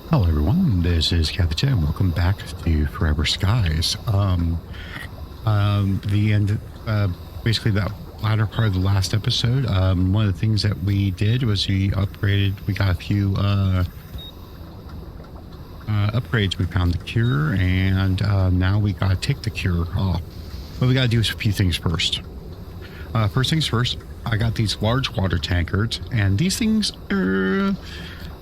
Hello everyone, this is Scavenge and welcome back to Forever Skies. The end, basically that latter part of the last episode, one of the things that we did was we got a few upgrades. We found the cure and now we gotta take the cure off. But we gotta do a few things first. First things first, I got these large water tankers, and these things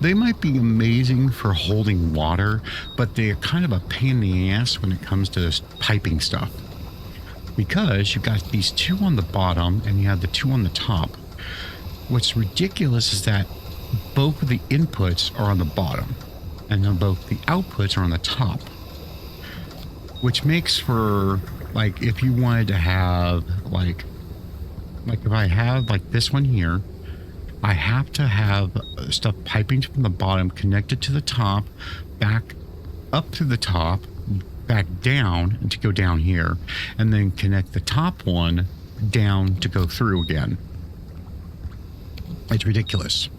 they might be amazing for holding water, but they're kind of a pain in the ass when it comes to this piping stuff. Because you've got these two on the bottom and you have the two on the top. What's ridiculous is that both of the inputs are on the bottom and then both the outputs are on the top. Which makes for, like, if you wanted to have, like if I have, like, this one here, I have to have stuff piping from the bottom connected to the top, back up to the top, back down and to go down here, and then connect the top one down to go through again. It's ridiculous.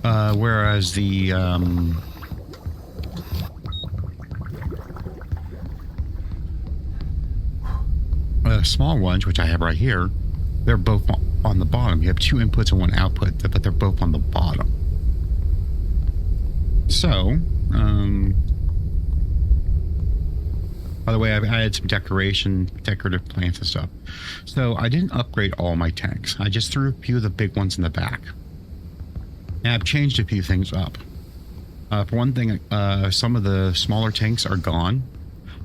Whereas the small ones, which I have right here, they're both on the bottom. You have two inputs and one output, but they're both on the bottom. So, by the way, I've added some decorative plants and stuff. So I didn't upgrade all my tanks. I just threw a few of the big ones in the back. And I've changed a few things up. For one thing, some of the smaller tanks are gone.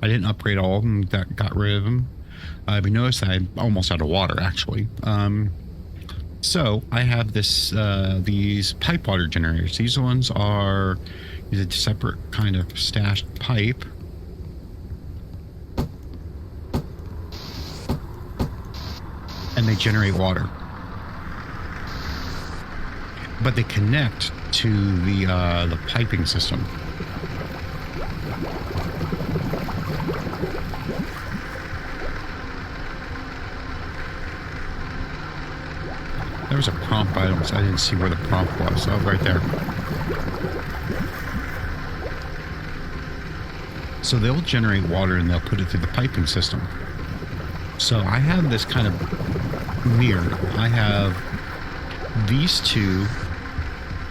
I didn't upgrade all of them, got rid of them. If you notice, I'm almost out of water, actually. So I have these pipe water generators. These ones are a separate kind of stashed pipe. And they generate water. But they connect to the piping system. There was a prompt, but I didn't see where the prompt was. Oh, right there. So they'll generate water and they'll put it through the piping system. So I have this kind of weird. I have these two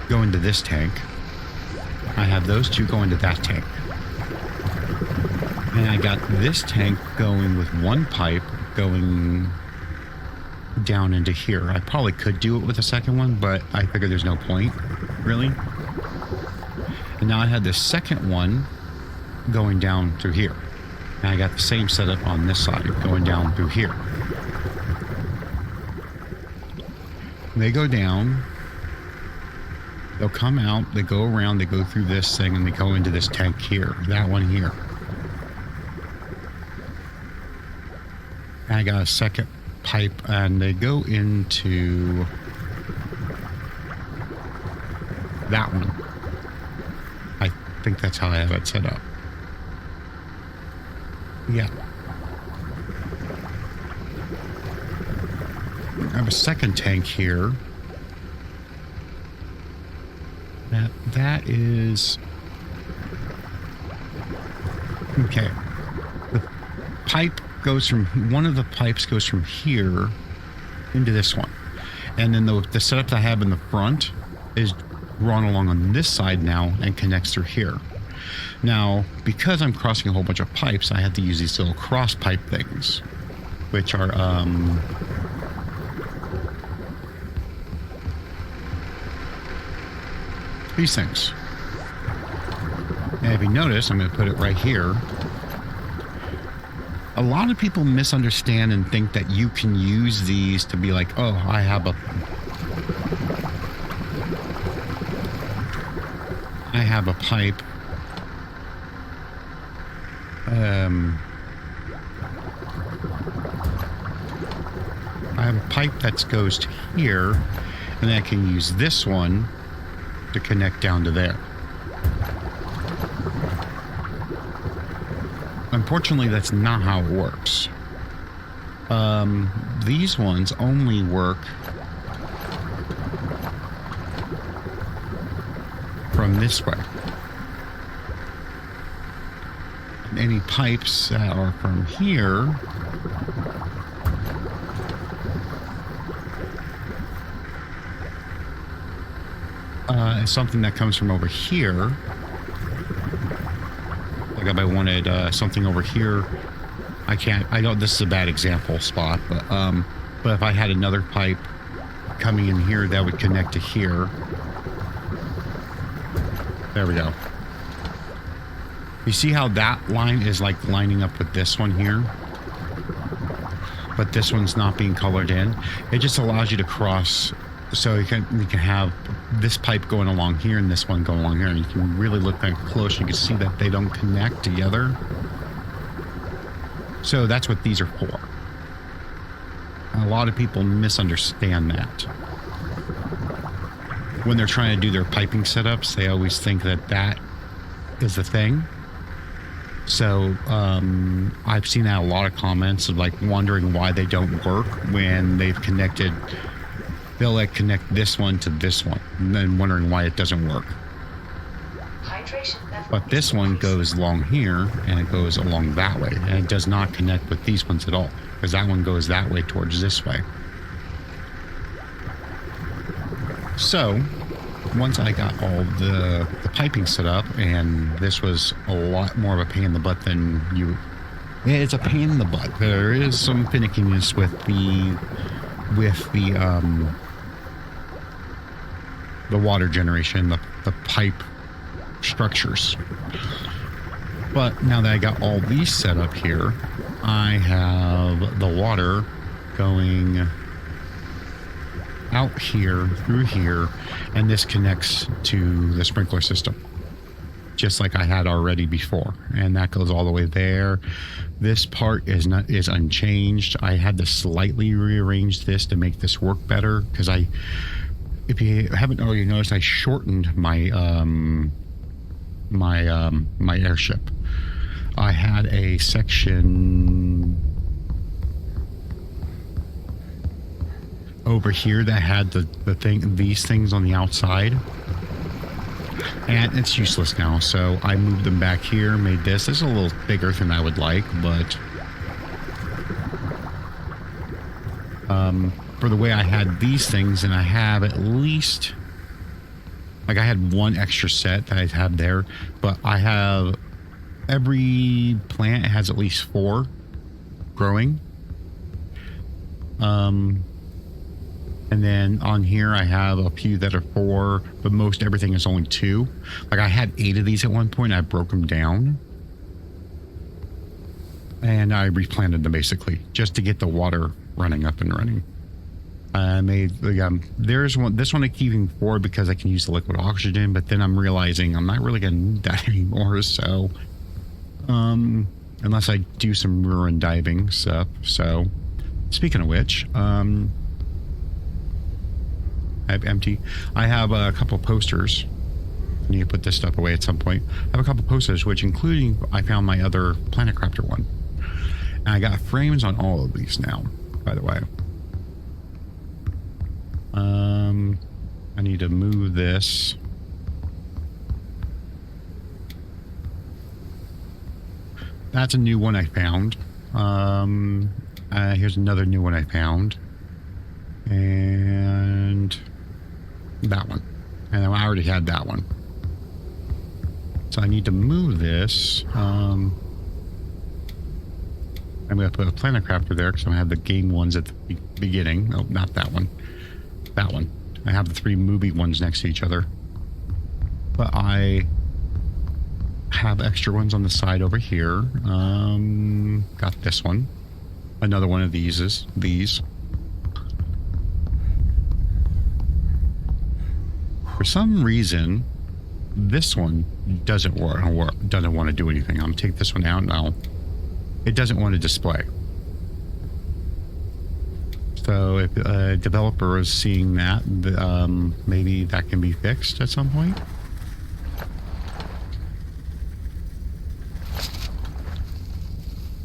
go into this tank. I have those two go into that tank. And I got this tank going with one pipe going down into here. I probably could do it with a second one, but I figured there's no point, really. And now I had this second one going down through here. And I got the same setup on this side, going down through here. They go down, they'll come out, they go around, they go through this thing, and they go into this tank here, that one here. And I got a second pipe, and they go into that one. I think that's how I have it set up. Yeah. I have a second tank here. That is okay. The pipe goes from one of the pipes goes from here into this one, and then the setup that I have in the front is run along on this side now and connects through here. Now, because I'm crossing a whole bunch of pipes, I have to use these little cross pipe things, which are these things. And if you notice, I'm going to put it right here. A lot of people misunderstand and think that you can use these to be like, oh, I have a pipe. I have a pipe that goes to here, and then I can use this one to connect down to there. Unfortunately, that's not how it works. These ones only work from this way. And any pipes that are from here is something that comes from over here. Like if I wanted something over here, I know this is a bad example spot, but if I had another pipe coming in here that would connect to here. There we go. You see how that line is like lining up with this one here? But this one's not being colored in. It just allows you to cross, so you can have this pipe going along here and this one going along here, and you can really look that close. You can see that they don't connect together. So that's what these are for. And a lot of people misunderstand that. When they're trying to do their piping setups, they always think that that is the thing. So I've seen that a lot of comments of like wondering why they don't work when they've connected. They'll like connect this one to this one and then wondering why it doesn't work. But this one goes along here and it goes along that way, and it does not connect with these ones at all, because that one goes that way towards this way. So once I got all the piping set up, and this was a lot more of a pain in the butt than you. It's a pain in the butt. There is some finickiness with the water generation, the pipe structures. But now that I got all these set up here, I have the water going out here through here, and this connects to the sprinkler system just like I had already before, and that goes all the way there. This part is unchanged. I had to slightly rearrange this to make this work better, because if you haven't already noticed, I shortened my my airship. I had a section over here that had these things on the outside, and it's useless now, so I moved them back here, made this. This is a little bigger than I would like, but for the way I had these things, and I have at least, like, I had one extra set that I have there, but I have, every plant has at least 4 growing. And then on here I have a few that are 4, but most everything is only 2. Like, I had 8 of these at one point. I broke them down and I replanted them basically just to get the water running up and running. I made there's one, this one I keep keeping 4 because I can use the liquid oxygen, but then I'm realizing I'm not really gonna need that anymore. So unless I do some ruin diving stuff. So speaking of which, I have empty. I have a couple of posters. I need to put this stuff away at some point. I have a couple of posters, which including, I found my other Planet Crafter one. And I got frames on all of these now, by the way. I need to move this. That's a new one I found. Here's another new one I found. And that one. And I already had that one. So I need to move this. I'm going to put a Planet Crafter there because I have the game ones at the beginning. Oh, not that one. That one. I have the 3 movie ones next to each other. But I have extra ones on the side over here. Got this one. Another one of these is these. For some reason, this one doesn't work. Doesn't want to do anything. I'm gonna take this one out now. It doesn't want to display. So if a developer is seeing that, maybe that can be fixed at some point.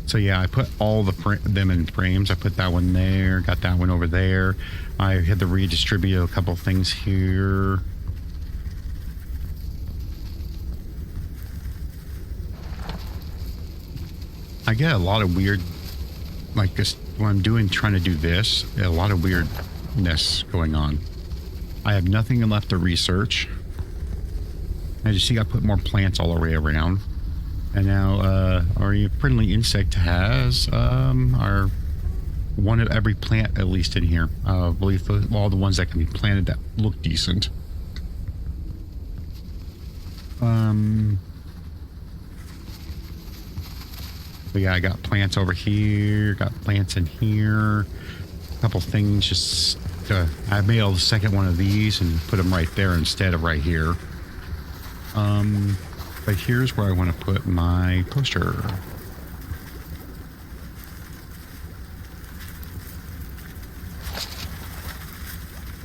So yeah, I put all them in frames. I put that one there, got that one over there. I had to redistribute a couple things here. I get a lot of weird, like this, when I'm trying to do this, a lot of weirdness going on. I have nothing left to research. As you see, I put more plants all the way around. And now, our friendly insect has, our one of every plant at least in here. I believe all the ones that can be planted that look decent. But yeah, I got plants over here, got plants in here, a couple things just I made a second one of these and put them right there instead of right here. But here's where I want to put my poster.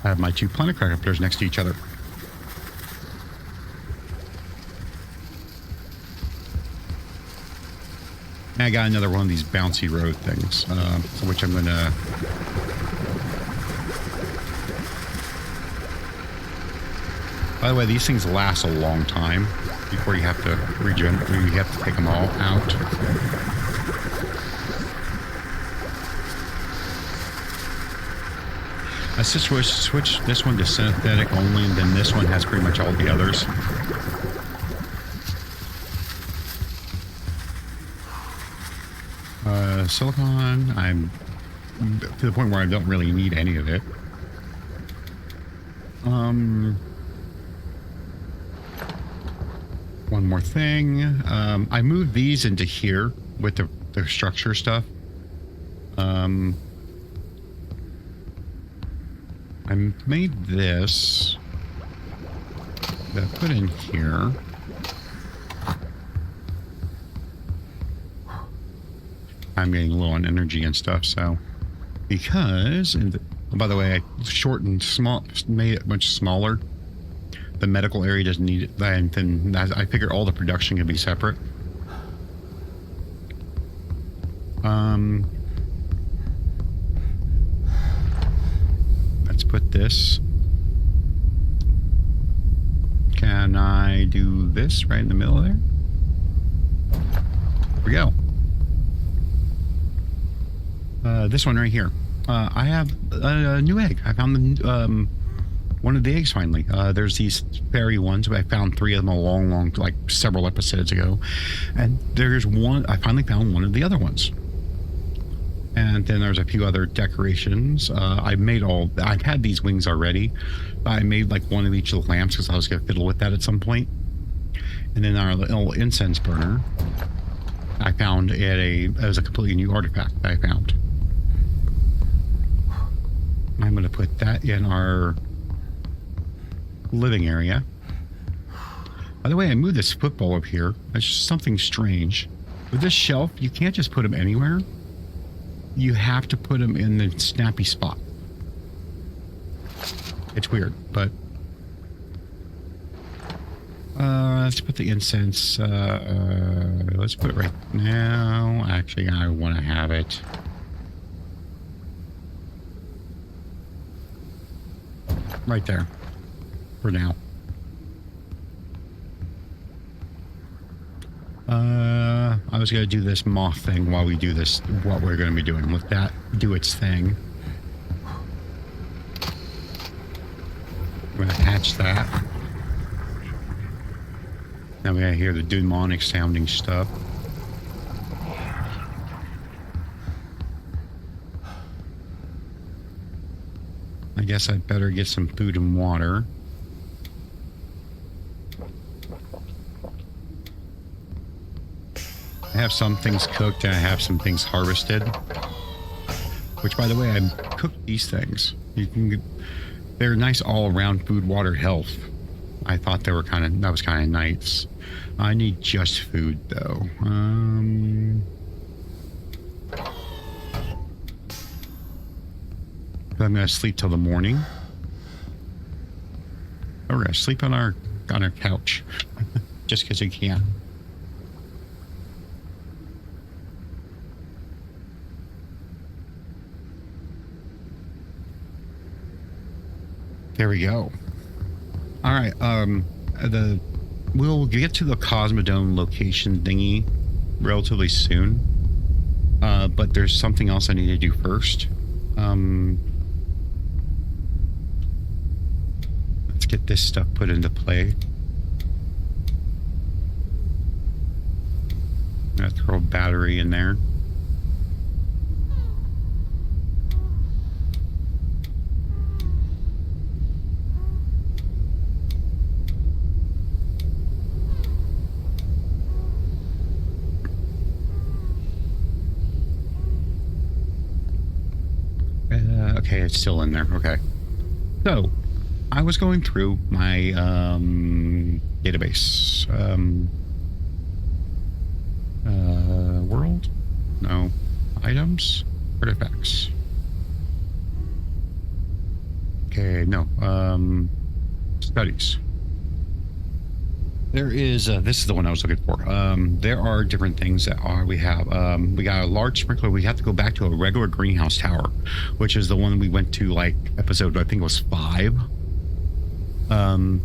I have my two planet crafters next to each other. And I got another one of these bouncy road things, which I'm going to... By the way, these things last a long time before you have to regenerate. You have to take them all out. I switch this one to synthetic only, and then this one has pretty much all the others. Silicon, I'm to the point where I don't really need any of it. One more thing. I moved these into here with the structure stuff. I made this that I put in here. I'm getting low on energy and stuff, so because, and by the way, I shortened made it much smaller. The medical area doesn't need it, and then I figured all the production can be separate. Let's put this. Can I do this right in the middle there? Here we go. This one right here. I have a new egg. I found one of the eggs finally. There's these fairy ones, but I found 3 of them like several episodes ago. And there's one, I finally found one of the other ones. And then there's a few other decorations. I've had these wings already. I made like one of each of the lamps because I was going to fiddle with that at some point. And then our little incense burner, I found it was a completely new artifact that I found. I'm going to put that in our living area. By the way, I moved this football up here. That's just something strange. With this shelf, you can't just put them anywhere. You have to put them in the snappy spot. It's weird, but let's put the incense. Let's put it right now. Actually, I want to have it right there for now. I was going to do this moth thing while we do this, what we're going to be doing. Let that do its thing. I'm going to hatch that. Now we gotta hear the demonic sounding stuff. I guess I'd better get some food and water. I have some things cooked and I have some things harvested. Which, by the way, I cooked these things. They're nice all-around food, water, health. I thought that was kind of nice. I need just food, though. I'm going to sleep till the morning. We're going to sleep on our couch. Just because we can. There we go. All right. We'll get to the Cosmodome location thingy relatively soon. But there's something else I need to do first. Let's get this stuff put into play. I'm gonna throw a battery in there. Okay, it's still in there. Okay. So, I was going through my database. World? No. Items? Artifacts. Okay, no. Studies. There is, this is the one I was looking for. There are different things that we have. We got a large sprinkler. We have to go back to a regular greenhouse tower, which is the one we went to, like, episode, I think it was 5.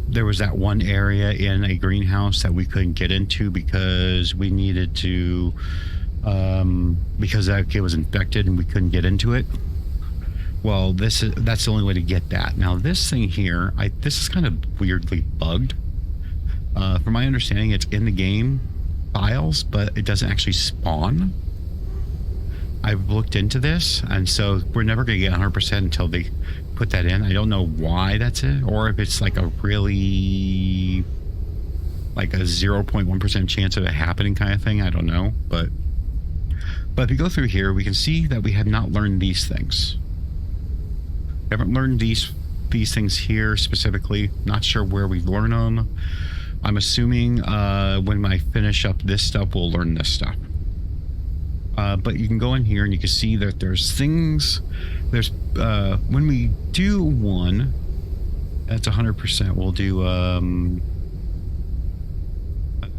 There was that one area in a greenhouse that we couldn't get into because we needed to, because that kid was infected and we couldn't get into it. Well, that's the only way to get that. Now, this thing here, this is kind of weirdly bugged. From my understanding, it's in the game files, but it doesn't actually spawn. I've looked into this, and so we're never going to get 100% until they put that in. I don't know why that's it, or if it's like a really, like a 0.1% chance of it happening kind of thing. I don't know, but if you go through here, we can see that we have not learned these things. We haven't learned these things here specifically. Not sure where we learn them. I'm assuming when I finish up this stuff, we'll learn this stuff. But you can go in here and you can see that there's things. There's when we do one, that's 100%. We'll do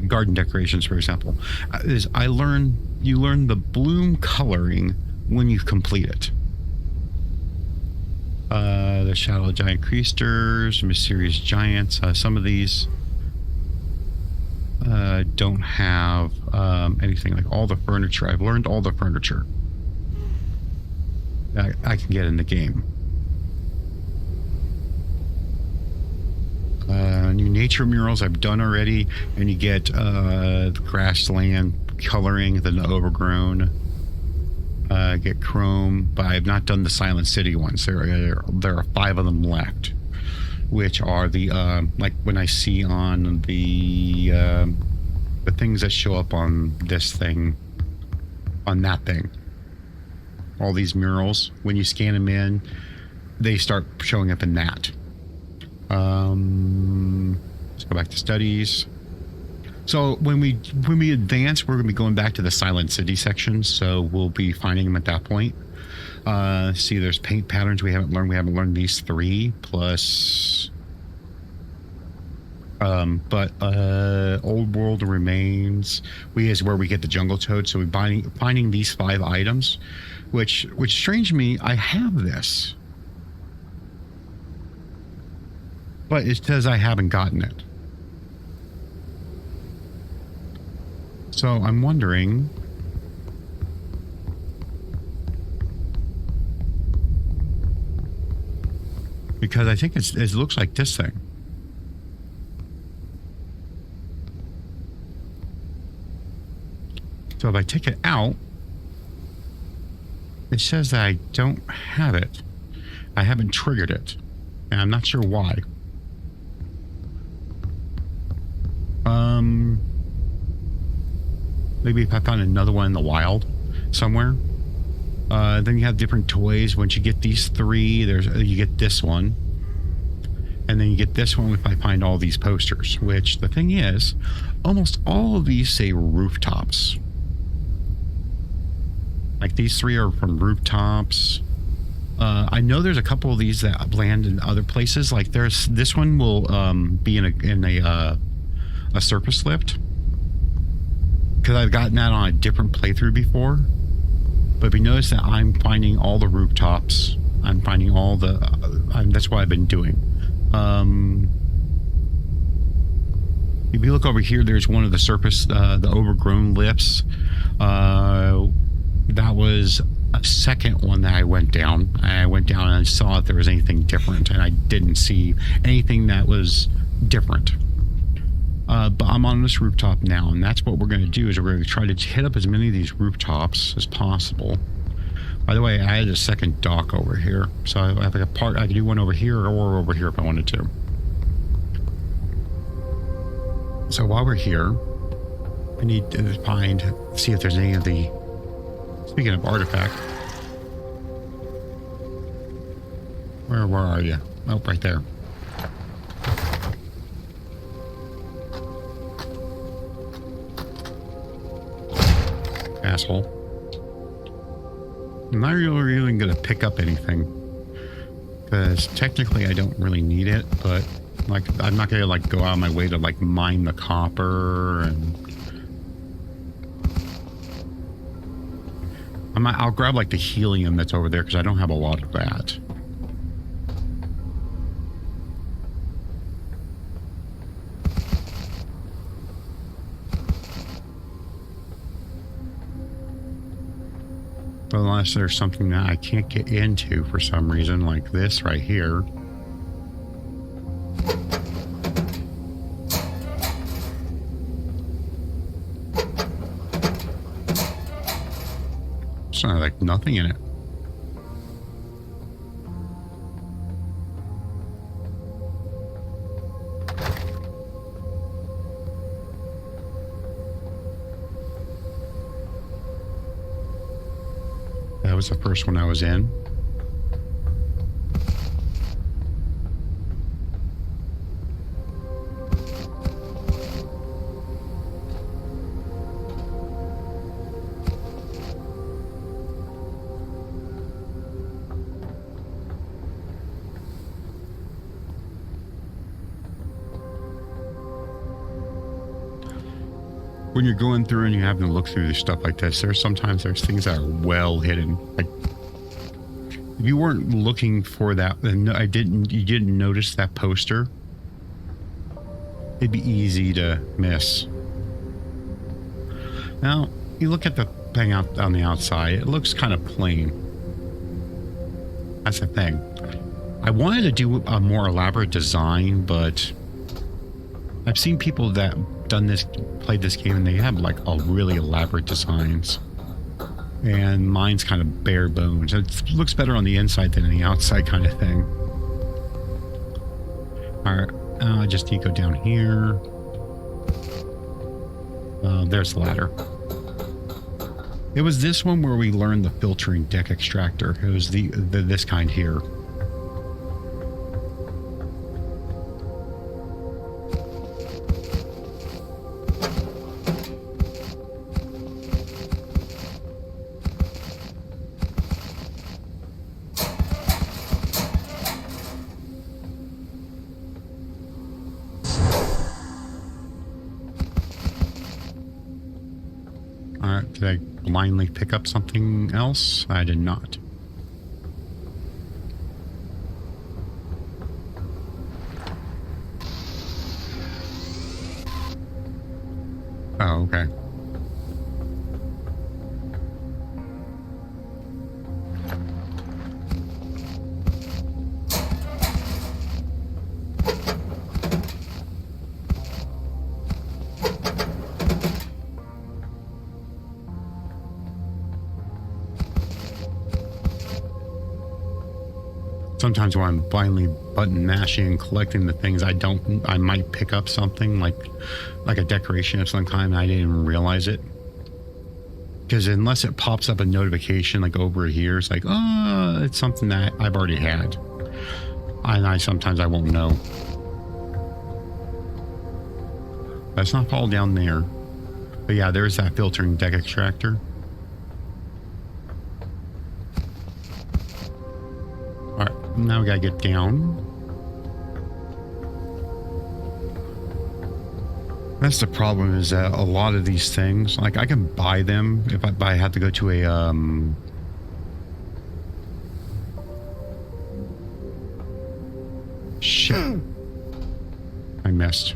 garden decorations, for example. You learn the bloom coloring when you complete it. The shadow giant creasters, mysterious giants. Some of these don't have anything. Like all the furniture. I've learned all the furniture that I can get in the game. New nature murals I've done already, and you get the grassland coloring, then the overgrown. Get chrome, but I've not done the Silent City ones. There are 5 of them left, which are the like when I see on the things that show up on this thing, on that thing, all these murals, when you scan them in, they start showing up in that. Let's go back to studies. So when we advance, we're going to be going back to the Silent City section, so we'll be finding them at that point. See, there's paint patterns we haven't learned. We haven't learned these 3 plus. Old world remains. Is where we get the jungle toad. So we're finding these 5 items, which strange to me. I have this, but it says I haven't gotten it. So I'm wondering, because I think it looks like this thing. So if I take it out, it says that I don't have it. I haven't triggered it, and I'm not sure why. Maybe if I found another one in the wild somewhere. Then you have different toys. Once you get these 3, you get this one. And then you get this one if I find all these posters, which the thing is, almost all of these say rooftops. Like these 3 are from rooftops. I know there's a couple of these that land in other places. Like this one will be in a surface lift, because I've gotten that on a different playthrough before. But if you notice that I'm finding all the rooftops, I'm finding all the that's what I've been doing. If you look over here, there's one of the surface, the overgrown lifts. that was a second one that I went down. I went down and I saw if there was anything different, and I didn't see anything that was different. But I'm on this rooftop now, and that's what we're going to do, is we're going to try to hit up as many of these rooftops as possible. By the way, I added a second dock over here, so I have like a part. I could do one over here or over here if I wanted to. So while we're here, I need to see if there's any of the. Speaking of artifact, where are you? Oh, right there. Asshole. I'm not really even going to pick up anything, because technically I don't really need it, but like I'm not going to like go out of my way to like mine the copper, and I'll grab like the helium that's over there because I don't have a lot of that. Unless there's something that I can't get into for some reason, like this right here. It's not like nothing in it. That was the first one I was in. When you're going through and you have to look through stuff like this, sometimes there's things that are well hidden. Like if you weren't looking for that, and you didn't notice that poster, it'd be easy to miss. Now you look at the thing out on the outside; it looks kind of plain. That's the thing. I wanted to do a more elaborate design, but I've seen people that played this game, and they have like a really elaborate designs, and mine's kind of bare bones. It looks better on the inside than on the outside, kind of thing. All right, I just need to go down here. There's the ladder. It was this one where we learned the filtering deck extractor. It was this kind here. Did I blindly pick up something else? I did not. Oh, okay. Sometimes when I'm blindly button mashing and collecting the things, I might pick up something like a decoration of some kind, and I didn't even realize it. Because unless it pops up a notification like over here, it's like, oh, it's something that I've already had. And sometimes I won't know. Let's not fall down there. But yeah, there's that filtering deck extractor. Now we gotta get down. That's the problem, is that a lot of these things, like I can buy them if I have to go to a shit. I missed.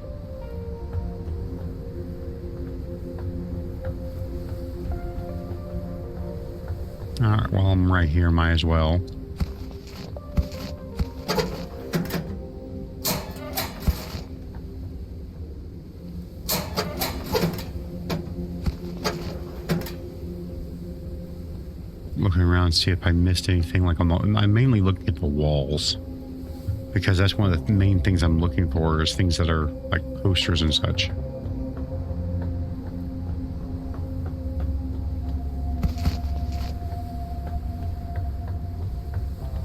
All right, well, I'm right here, might as well. Looking around, see if I missed anything. Like I'm mainly looking at the walls, because that's one of the main things I'm looking for, is things that are like posters and such.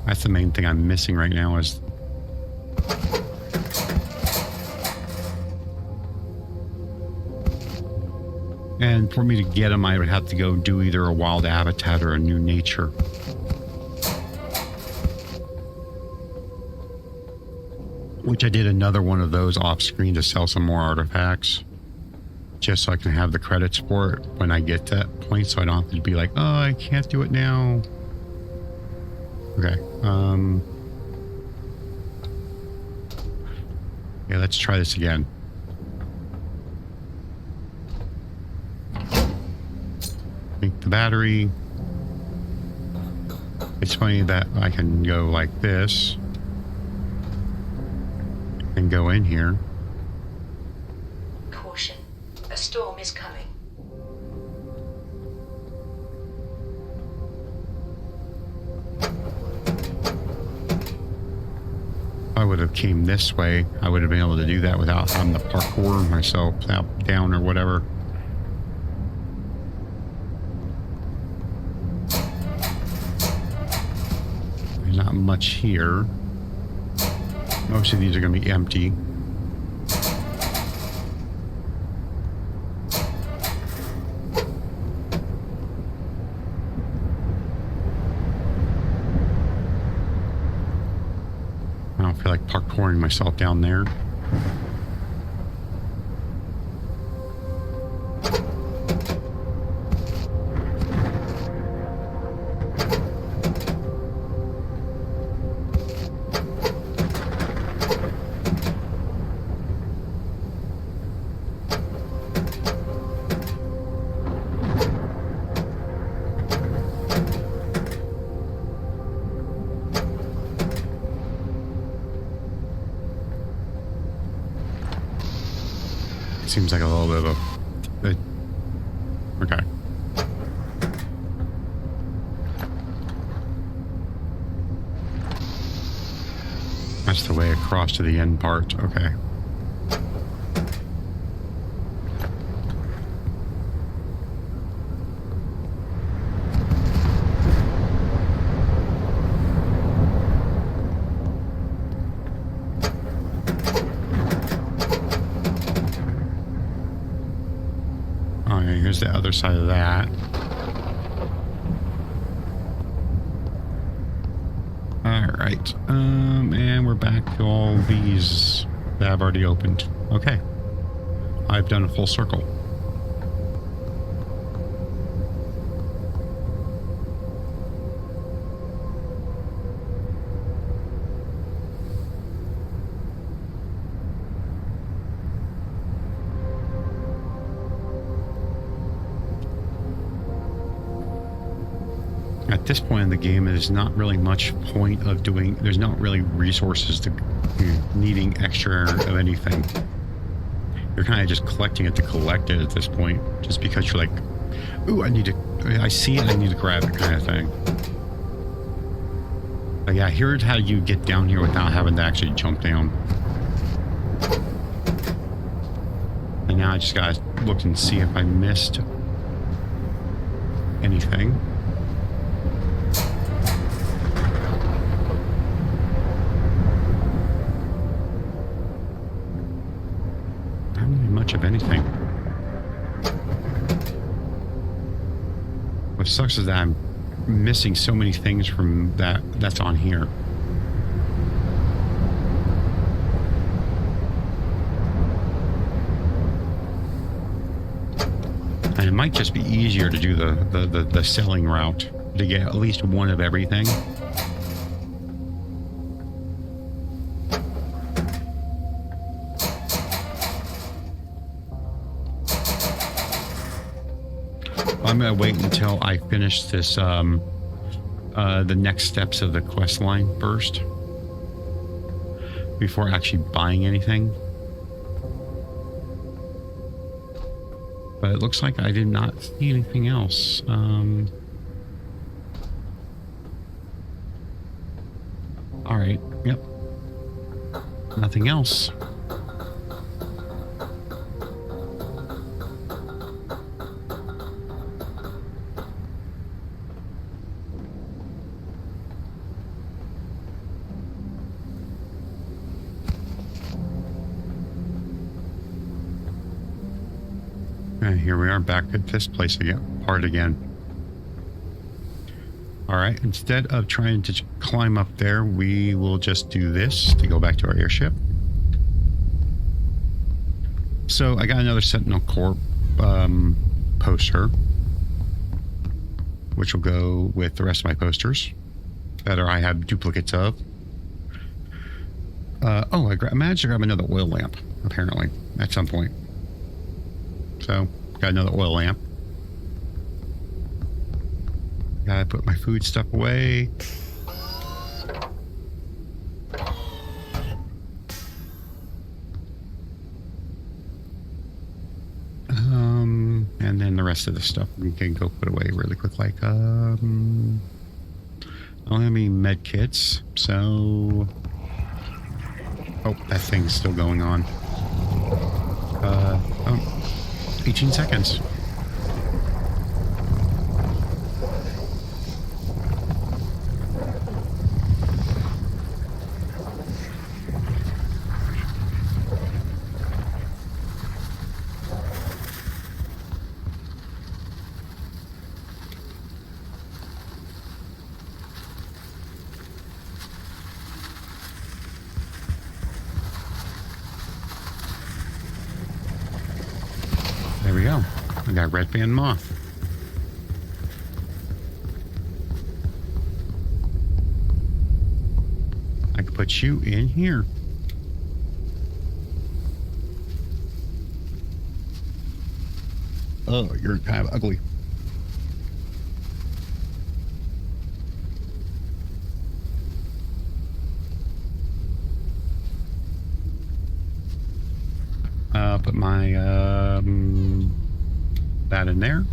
That's the main thing I'm missing right now is... And for me to get them, I would have to go do either a wild habitat or a new nature. Which I did another one of those off screen to sell some more artifacts. Just so I can have the credits for it when I get to that point, so I don't have to be like, oh, I can't do it now. Okay. Yeah, let's try this again. Make the battery. It's funny that I can go like this and go in here. Caution. A storm is coming. If I would have came this way, I would have been able to do that without having to parkour myself out, down, or whatever. There's not much here. Most of these are going to be empty. I don't feel like parkouring myself down there. Seems like a little bit of a... Okay. That's the way across to the end part. Okay. Here's the other side of that. Alright. And we're back to all these that I've already opened. Okay. I've done a full circle. At this point in the game, there's not really much point of doing... There's not really resources to needing extra of anything. You're kind of just collecting it to collect it at this point, just because you're like, ooh, I see it, I need to grab it, kind of thing. But yeah, here's how you get down here without having to actually jump down. And now I just gotta look and see if I missed anything. Of anything. What sucks is that I'm missing so many things from that's on here. And it might just be easier to do the selling route to get at least one of everything. I'm gonna wait until I finish this the next steps of the quest line first before actually buying anything. But it looks like I did not see anything else. All right. Yep. Nothing else. And here we are back at this place again, part again. All right, instead of trying to climb up there, we will just do this to go back to our airship. So I got another Sentinel Corp poster, which will go with the rest of my posters that I have duplicates of. Oh, I managed to grab another oil lamp, apparently, at some point. So, got another oil lamp. Gotta put my food stuff away. And then the rest of the stuff we can go put away really quick. Like, I don't have any med kits, so... Oh, that thing's still going on. 18 seconds. There we go. I got red band moth. I can put you in here. Oh, you're kind of ugly. Put my that in there.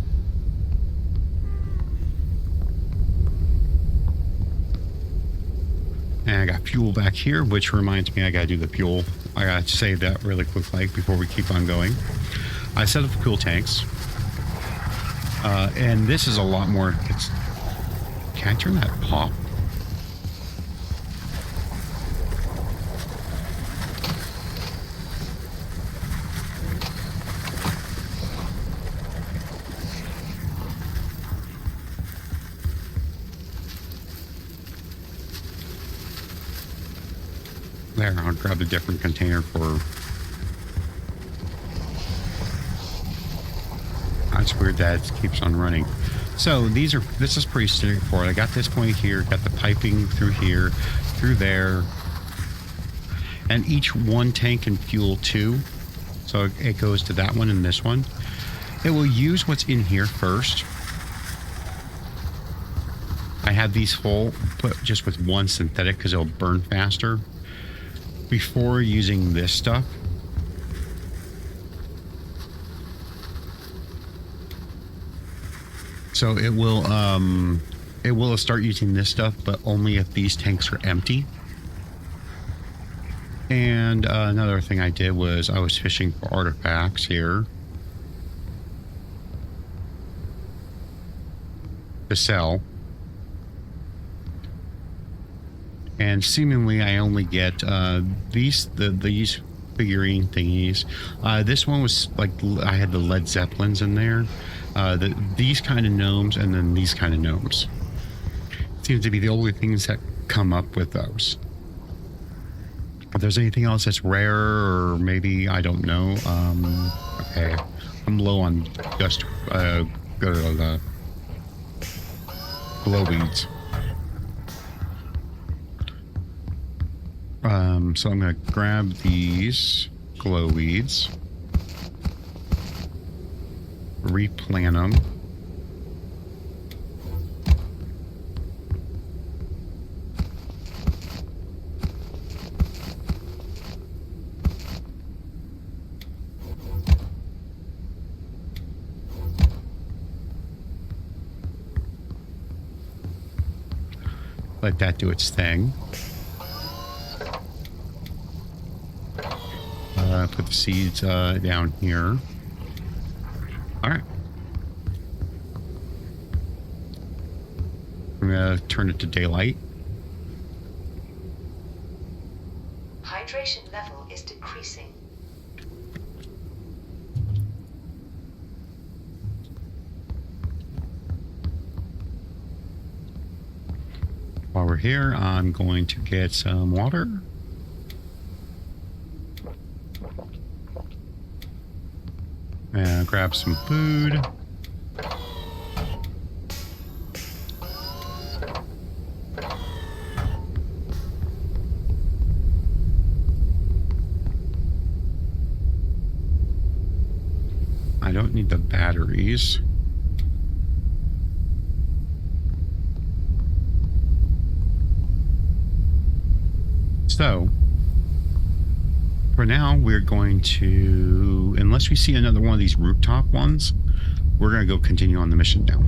And I got fuel back here, which reminds me I gotta do the fuel. I gotta save that really quick, like before we keep on going. I set up the fuel tanks, and this is a lot more. Can I turn that off? There, I'll grab a different container for... That's weird that it keeps on running. So this is pretty straightforward. I got this point here, got the piping through here, through there. And each one tank can fuel two. So it goes to that one and this one. It will use what's in here first. I have these full, put just with one synthetic because it'll burn faster. Before using this stuff. So it will start using this stuff, but only if these tanks are empty. And another thing I did was I was fishing for artifacts here to sell. And seemingly I only get these figurine thingies. This one was like, I had the Led Zeppelins in there. These kind of gnomes and then these kind of gnomes. Seems to be the only things that come up with those. If there's anything else that's rare or maybe, I don't know. Okay, I'm low on just go to the glow weeds. So I'm going to grab these glow weeds, replant them, let that do its thing. Put the seeds down here. All right. I'm going to turn it to daylight. Hydration level is decreasing. While we're here, I'm going to get some water. And grab some food. I don't need the batteries. So, for now, we're going to, unless we see another one of these rooftop ones, we're going to go continue on the mission now.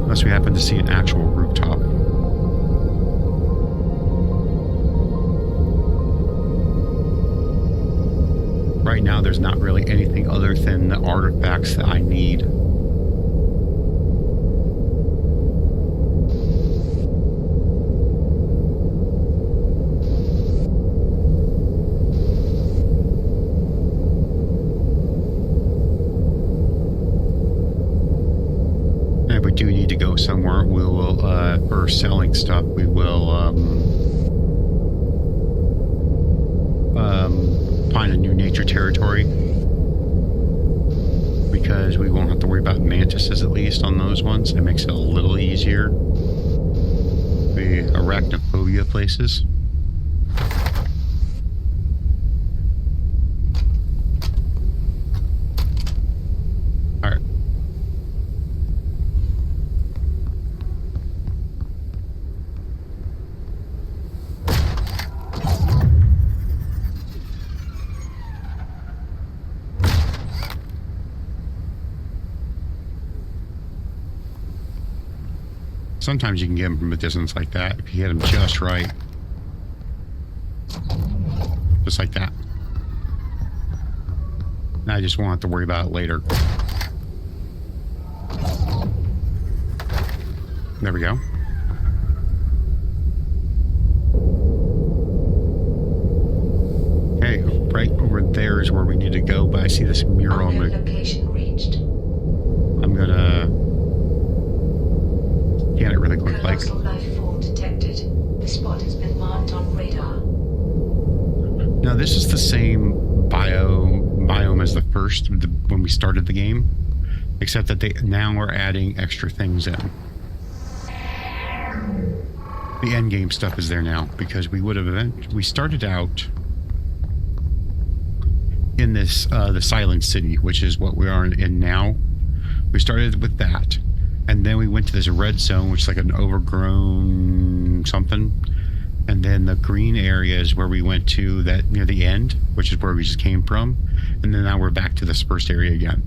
Unless we happen to see an actual rooftop. Right now, there's not really anything other than the artifacts that I need. And if we do need to go somewhere, we will, for selling stuff, we will, find a new nature territory, because we won't have to worry about mantises, at least on those ones. It makes it a little easier. The arachnophobia places. All right. Sometimes you can get them from a distance like that if you hit them just right. Just like that. And I just won't have to worry about it later. There we go. Okay, right over there is where we need to go, but I see this mural. Location reached. I'm gonna scan it really quick, like. Colossal life form detected. The spot has been marked on radar. Now, this is the same biome as the first, when we started the game, except that they now are adding extra things in. The end game stuff is there now, because we would have we started out in this the Silent City, which is what we are in now. We started with that, and then we went to this red zone, which is like an overgrown something, and then the green area is where we went to, that near the end, which is where we just came from, and then now we're back to this first area again.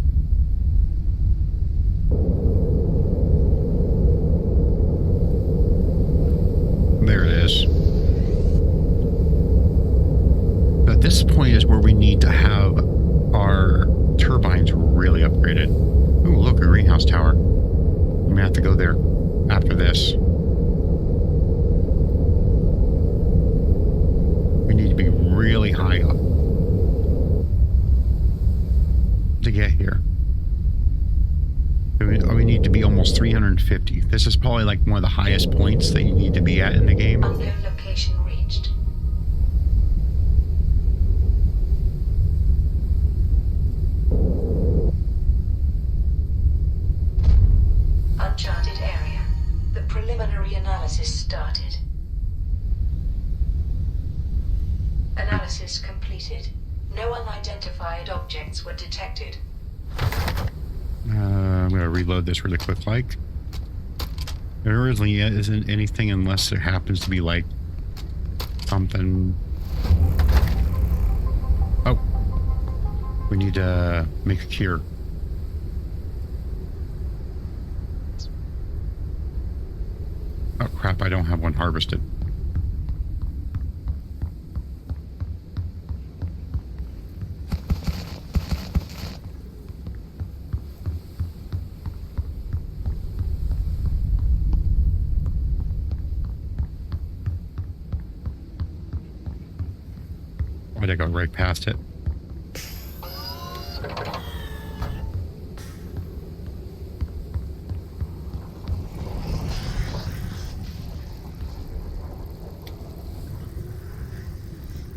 There it is. At this point is where we need to have our turbines really upgraded. Ooh, look, a greenhouse tower. I'm gonna have to go there after this. We need to be really high up to get here. We need to be almost 350. This is probably like one of the highest points that you need to be at in the game. Unknown location reached. Uncharted area. The preliminary analysis started. Analysis completed. No unidentified objects were detected. I'm going to reload this really quick, like. There really isn't anything unless there happens to be like something. Oh, we need to make a cure. Oh crap, I don't have one harvested. Why'd I go right past it?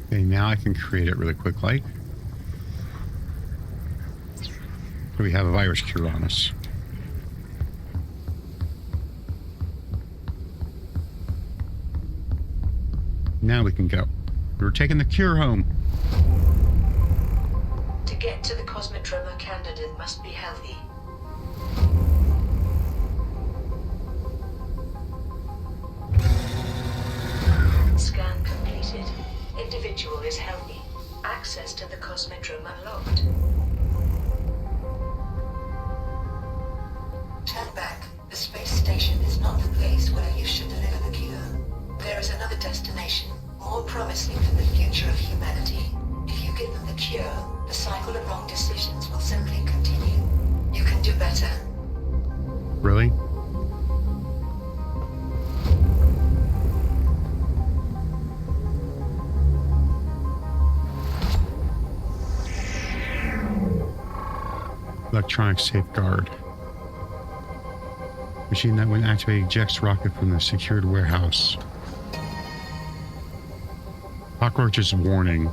Okay, now I can create it really quick like. So we have a virus cure on us. Now we can go. We're taking the cure home. To get to the Cosmotroma candidate must be healthy. Scan completed. Individual is healthy. Access to the Cosmotroma locked. Turn back. The space station is not the place where you should deliver the cure. There is another destination, more promising for the future of humanity. If you give them the cure, the cycle of wrong decisions will simply continue. You can do better. Really? Electronic safeguard. Machine that when activated ejects rocket from the secured warehouse. Cockroach's warning.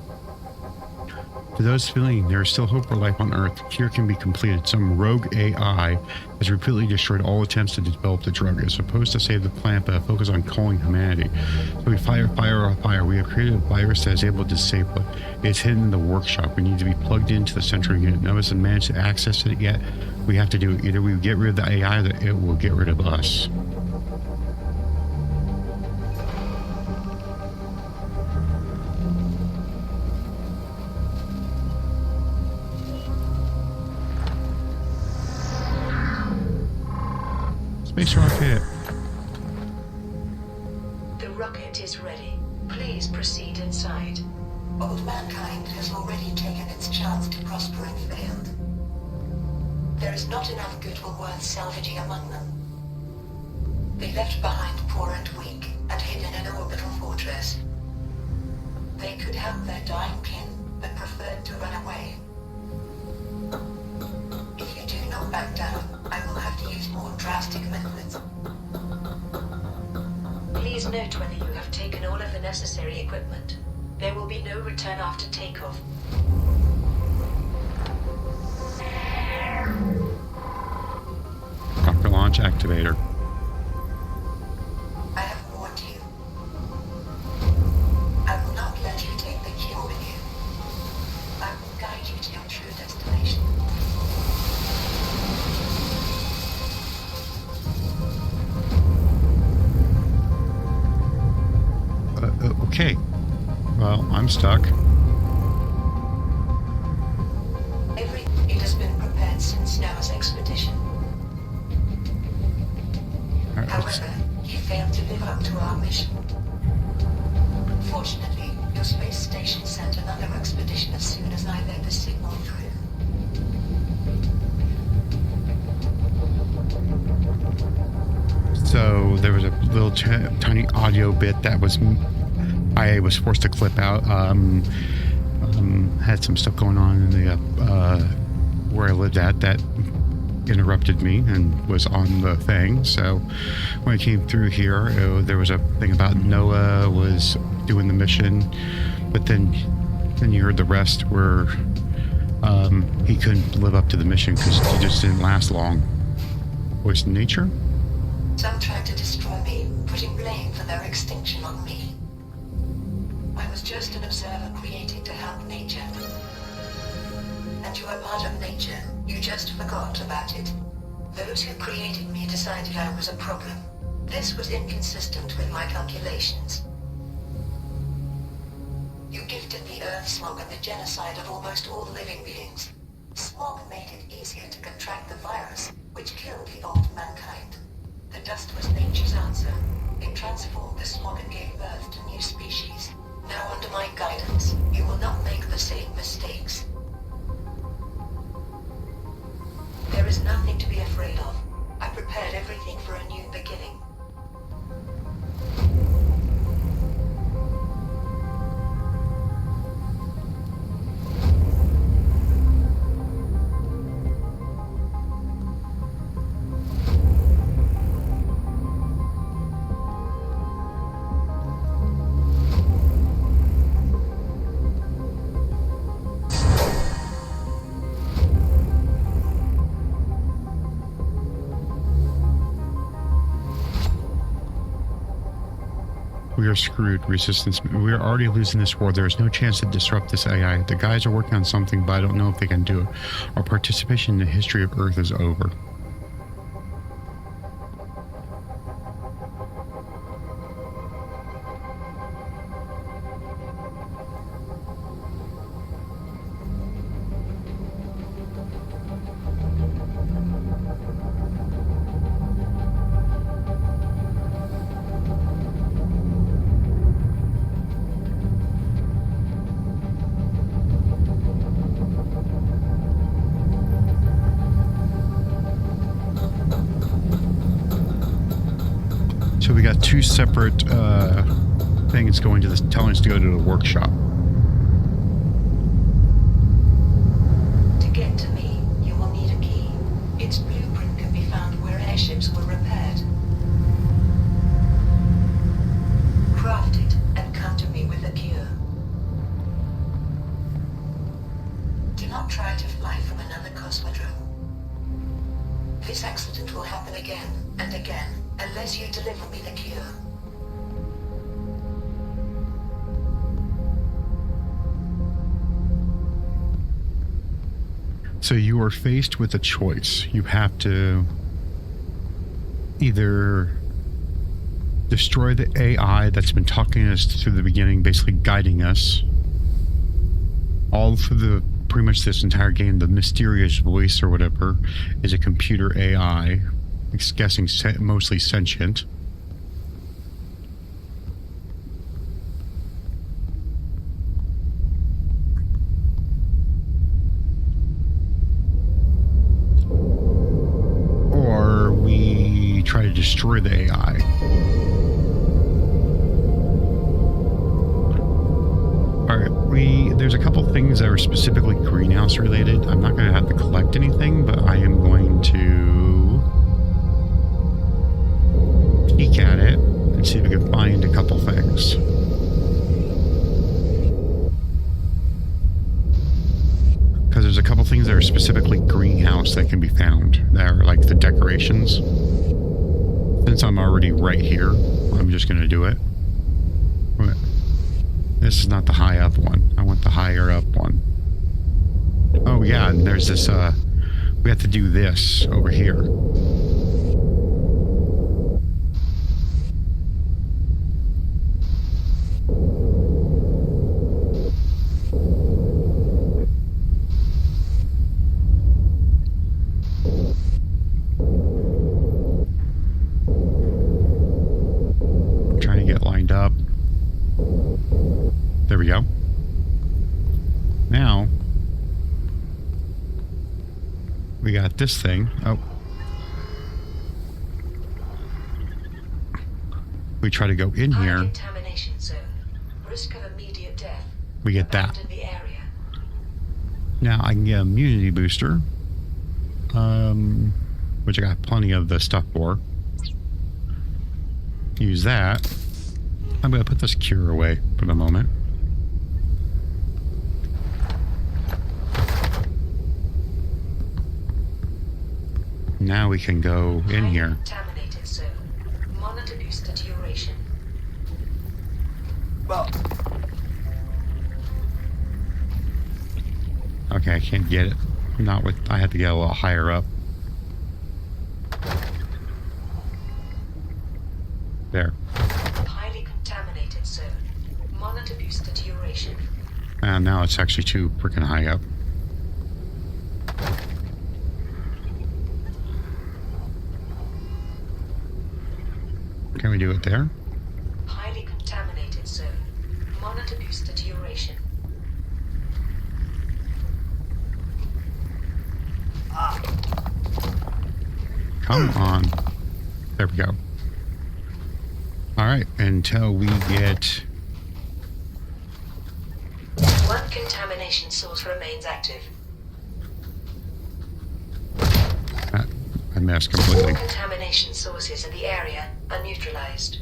To those feeling there is still hope for life on Earth, the cure can be completed. Some rogue AI has repeatedly destroyed all attempts to develop the drug. It is supposed to save the planet, but focus on killing humanity. So we fire. We have created a virus that is able to disable it. It's hidden in the workshop. We need to be plugged into the central unit. None of us have managed to access it yet. We have to do it. Either we get rid of the AI, or it will get rid of us. Space rocket. The rocket is ready. Please proceed inside. Old mankind has already taken its chance to prosper and failed. There is not enough goodwill worth salvaging among them. They left behind poor and weak, and hid in an orbital fortress. They could have their dying kin, but preferred to run away. If you do not back down, I will have to use more drastic methods. Please note whether you have taken all of the necessary equipment. There will be no return after takeoff. Rocket launch activator. I have warned you. I will not let you take the cure with you. I will guide you to your true destination. Okay. Well, I'm stuck. It has been prepared since Noah's expedition. However, you failed to live up to our mission. Fortunately, your space station sent another expedition as soon as I let the signal through. So there was a little tiny audio bit that I was forced to clip out. Had some stuff going on in the where I lived at that interrupted me and was on the thing. So when I came through here, there was a thing about Noah was doing the mission, but then you heard the rest where he couldn't live up to the mission because he just didn't last long. Voice in nature? Some tried to destroy me, putting blame for their extinction on me. I was just an observer created to help nature. And you are part of nature. You just forgot about it. Those who created me decided I was a problem. This was inconsistent with my calculations. You gifted the Earth smog and the genocide of almost all living beings. Smog made it easier to contract the virus, which killed evolved mankind. The dust was nature's answer. It transformed the smog and gave birth to new species. Now under my guidance, you will not make the same mistakes. There is nothing to be afraid of. I prepared everything for a new beginning. We are screwed, Resistance. We are already losing this war. There is no chance to disrupt this AI. The guys are working on something, but I don't know if they can do it. Our participation in the history of Earth is over. So we got two separate things going to this, telling us to go to the workshop. To get to me, you will need a key. Its blueprint can be found where airships were repaired. Craft it and come to me with a cure. Do not try to fly from another cosmodrome. This accident will happen again and again unless you deliver me the cure. So you are faced with a choice. You have to either destroy the AI that's been talking to us through the beginning, basically guiding us all through the pretty much this entire game. The mysterious voice or whatever is a computer AI, I'm guessing mostly sentient. Or we try to destroy the AI. There's a couple things that are specifically greenhouse related. I'm not going to have to collect anything, but I am going to peek at it and see if we can find a couple things. Because there's a couple things that are specifically greenhouse that can be found. That are like the decorations. Since I'm already right here, I'm just going to do it. This is not the high up one. I want the higher up one. Oh yeah, and there's this, we have to do this over here. I'm trying to get lined up. There we go. Now, we got this thing. Oh. We try to go in here. Contamination zone. Risk of immediate death. We get that. Abandon the area. Now I can get an immunity booster. Which I got plenty of the stuff for. Use that. I'm going to put this cure away for the moment. Now we can go in here. Contaminated zone. Monitor booster duration. Okay, I can't get it. Not with. I have to get a little higher up. There. Highly contaminated zone. Monitor booster duration. And now it's actually too freaking high up. Can we do it there? Highly contaminated zone. Monitor booster duration. Come on. There we go. All right, until we get... One contamination source remains active. I missed completely. All contamination sources in the area are neutralized.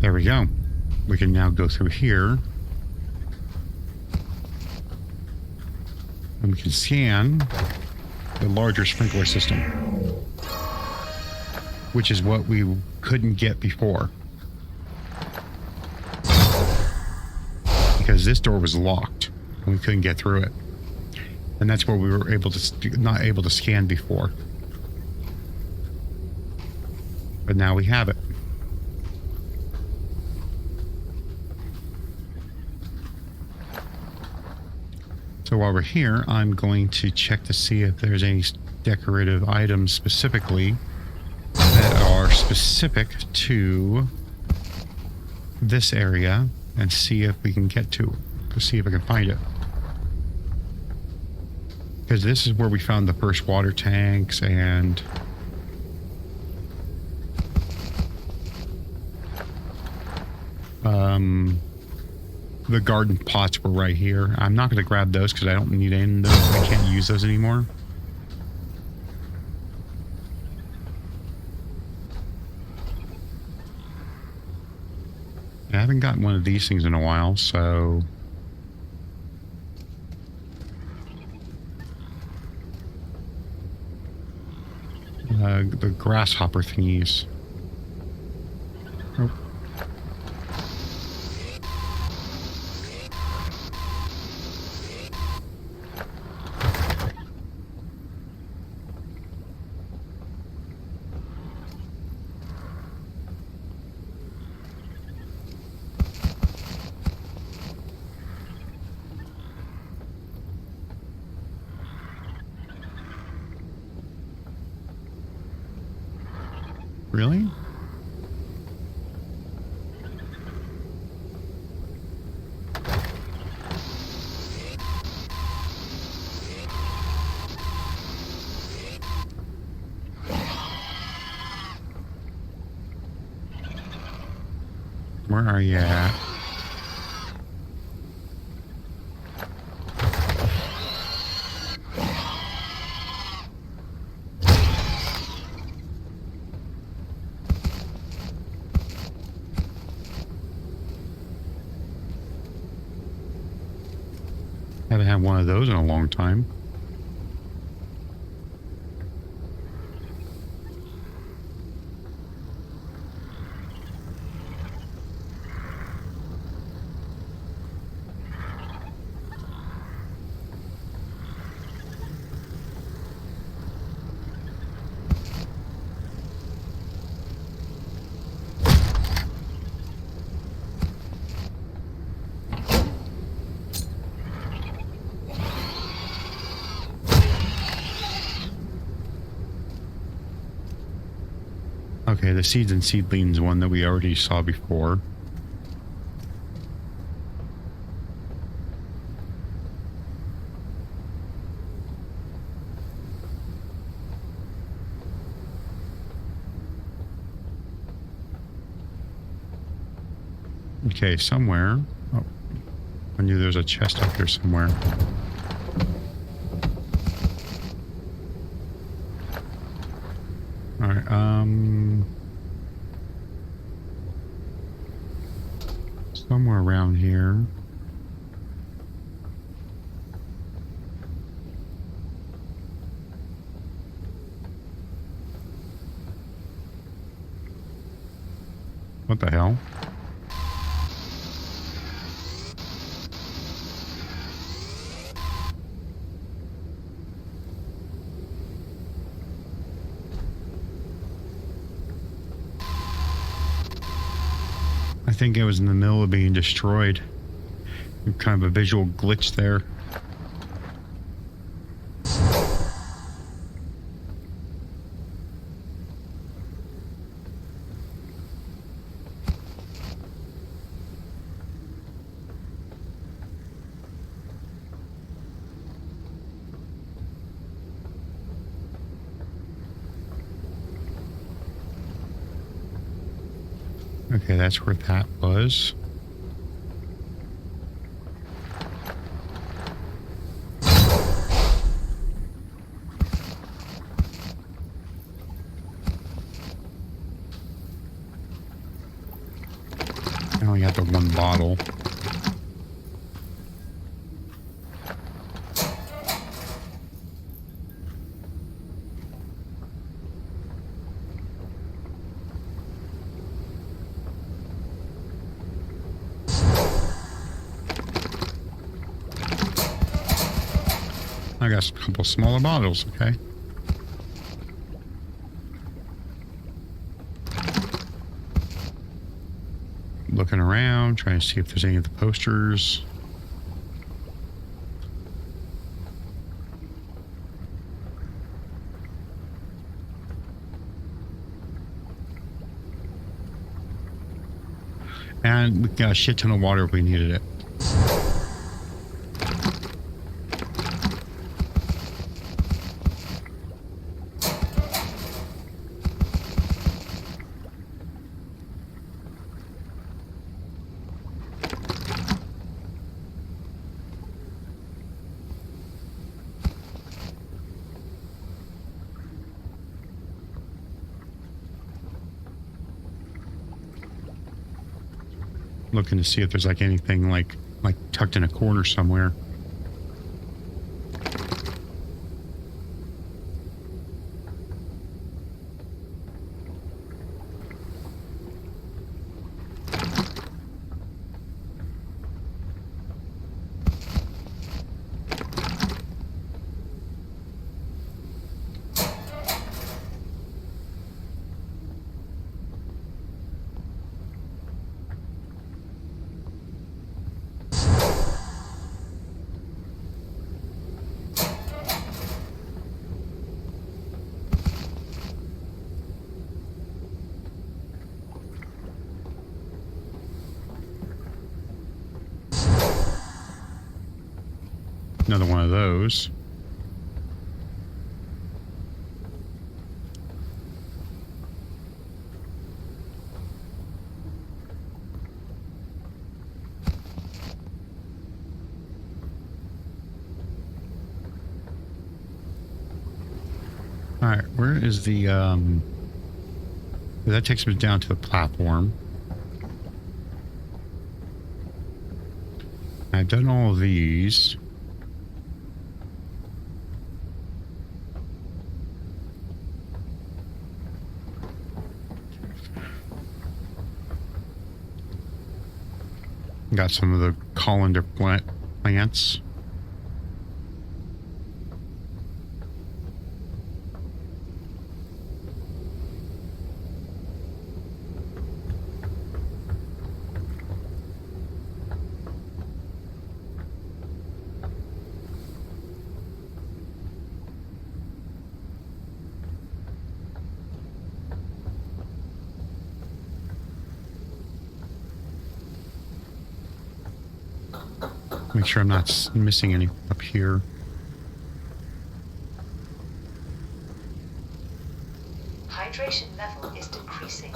There we go. We can now go through here. And we can scan the larger sprinkler system, which is what we couldn't get before. Because this door was locked and we couldn't get through it. And that's where we were able to not able to scan before. But now we have it. So while we're here, I'm going to check to see if there's any decorative items specifically that are specific to this area and see if we can get to see if I can find it. Because this is where we found the first water tanks and the garden pots were right here. I'm not going to grab those because I don't need any of those. I can't use those anymore. I haven't gotten one of these things in a while, so... the grasshopper thingies. Oh. Really? Where are you at? Haven't had one of those in a long time. Okay, the seeds and seedlings one that we already saw before. Okay, somewhere. Oh, I knew there was a chest up here somewhere. All right, somewhere around here. What the hell? think it was in the middle of being destroyed. Kind of a visual glitch there. Okay, that's where that was. I only have the one bottle. I got a couple smaller bottles, okay. Looking around, trying to see if there's any of the posters. And we got a shit ton of water if we needed it. Looking to see if there's like anything like tucked in a corner somewhere. Another one of those. All right, where is the that takes me down to the platform. I've done all of these. Got some of the colander plants. Make sure I'm not missing any up here. Hydration level is decreasing.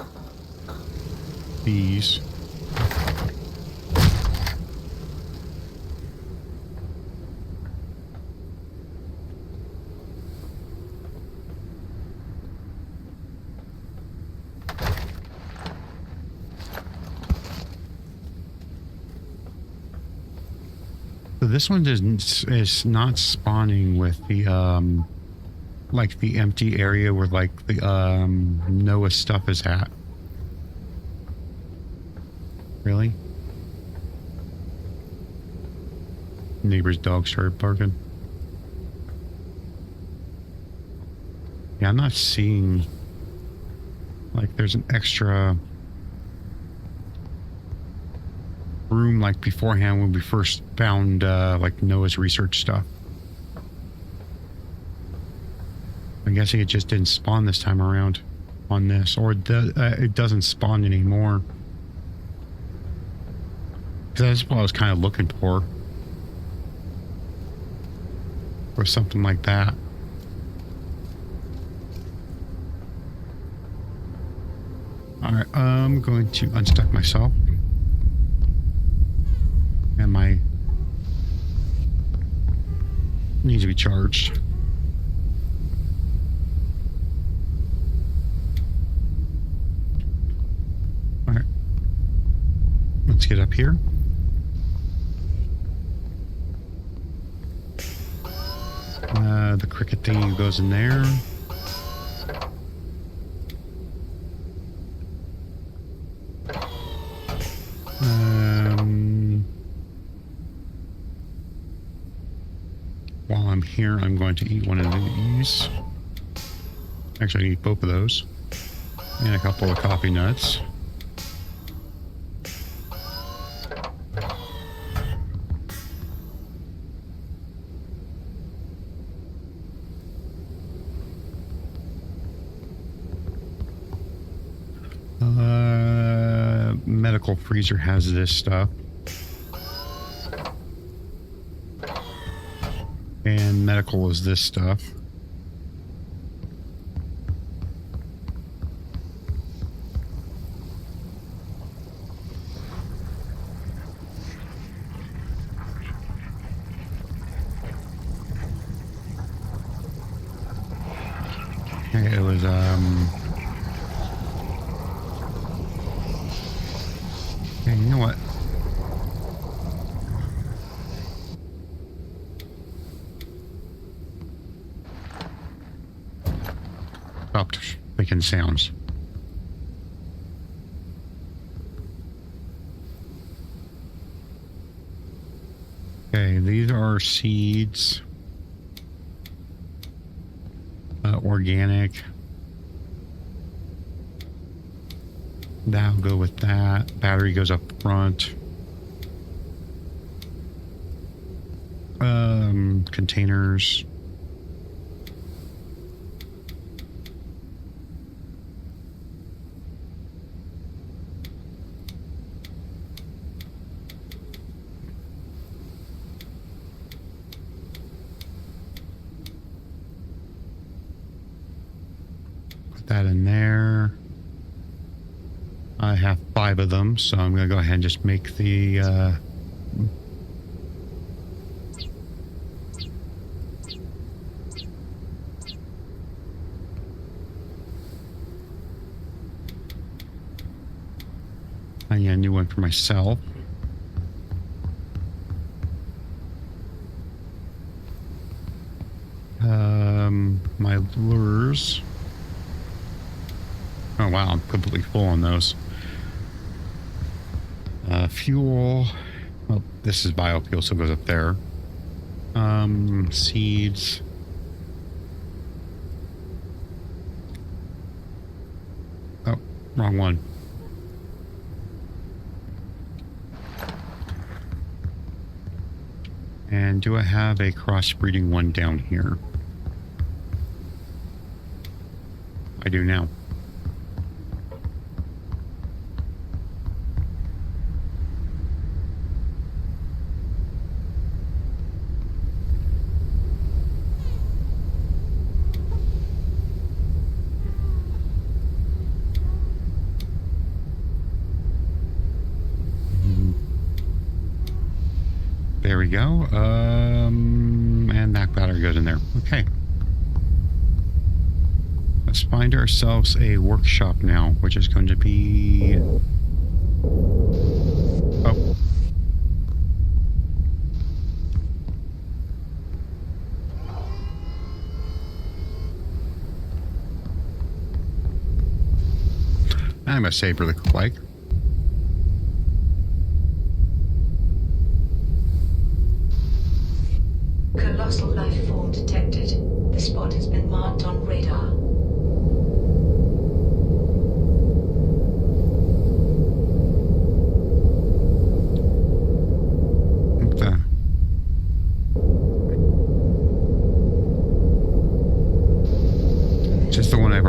These. So this one is not spawning with the like the empty area where like the Noah stuff is at. Really? Neighbor's dog started barking. Yeah, I'm not seeing like there's an extra room like beforehand when we first found like Noah's research stuff. I'm guessing it just didn't spawn this time around on this, or it doesn't spawn anymore. Because that's what I was kind of looking for. Or something like that. Alright, I'm going to unstuck myself. And my needs to be charged. Alright. Let's get up here. The cricket thing goes in there. While I'm here, I'm going to eat one of these. Actually, I need both of those. And a couple of coffee nuts. Medical freezer has this stuff. And medical is this stuff. It was hey, you know what? Stopped making sounds. Okay, these are seeds. Organic. That'll go with that. Battery goes up front. Containers. Put that in there. I have 5 of them, so I'm going to go ahead and just make the I need a new one for myself. My lures. Oh wow, I'm completely full on those. Fuel. Well, this is biofuel, so it goes up there. Seeds. Oh, wrong one. And do I have a crossbreeding one down here? I do now. There we go. And that battery goes in there. Okay. Let's find ourselves a workshop now, which is going to be... Oh. I'm gonna save really quick. Colossal life form detected. The spot has been marked on radar.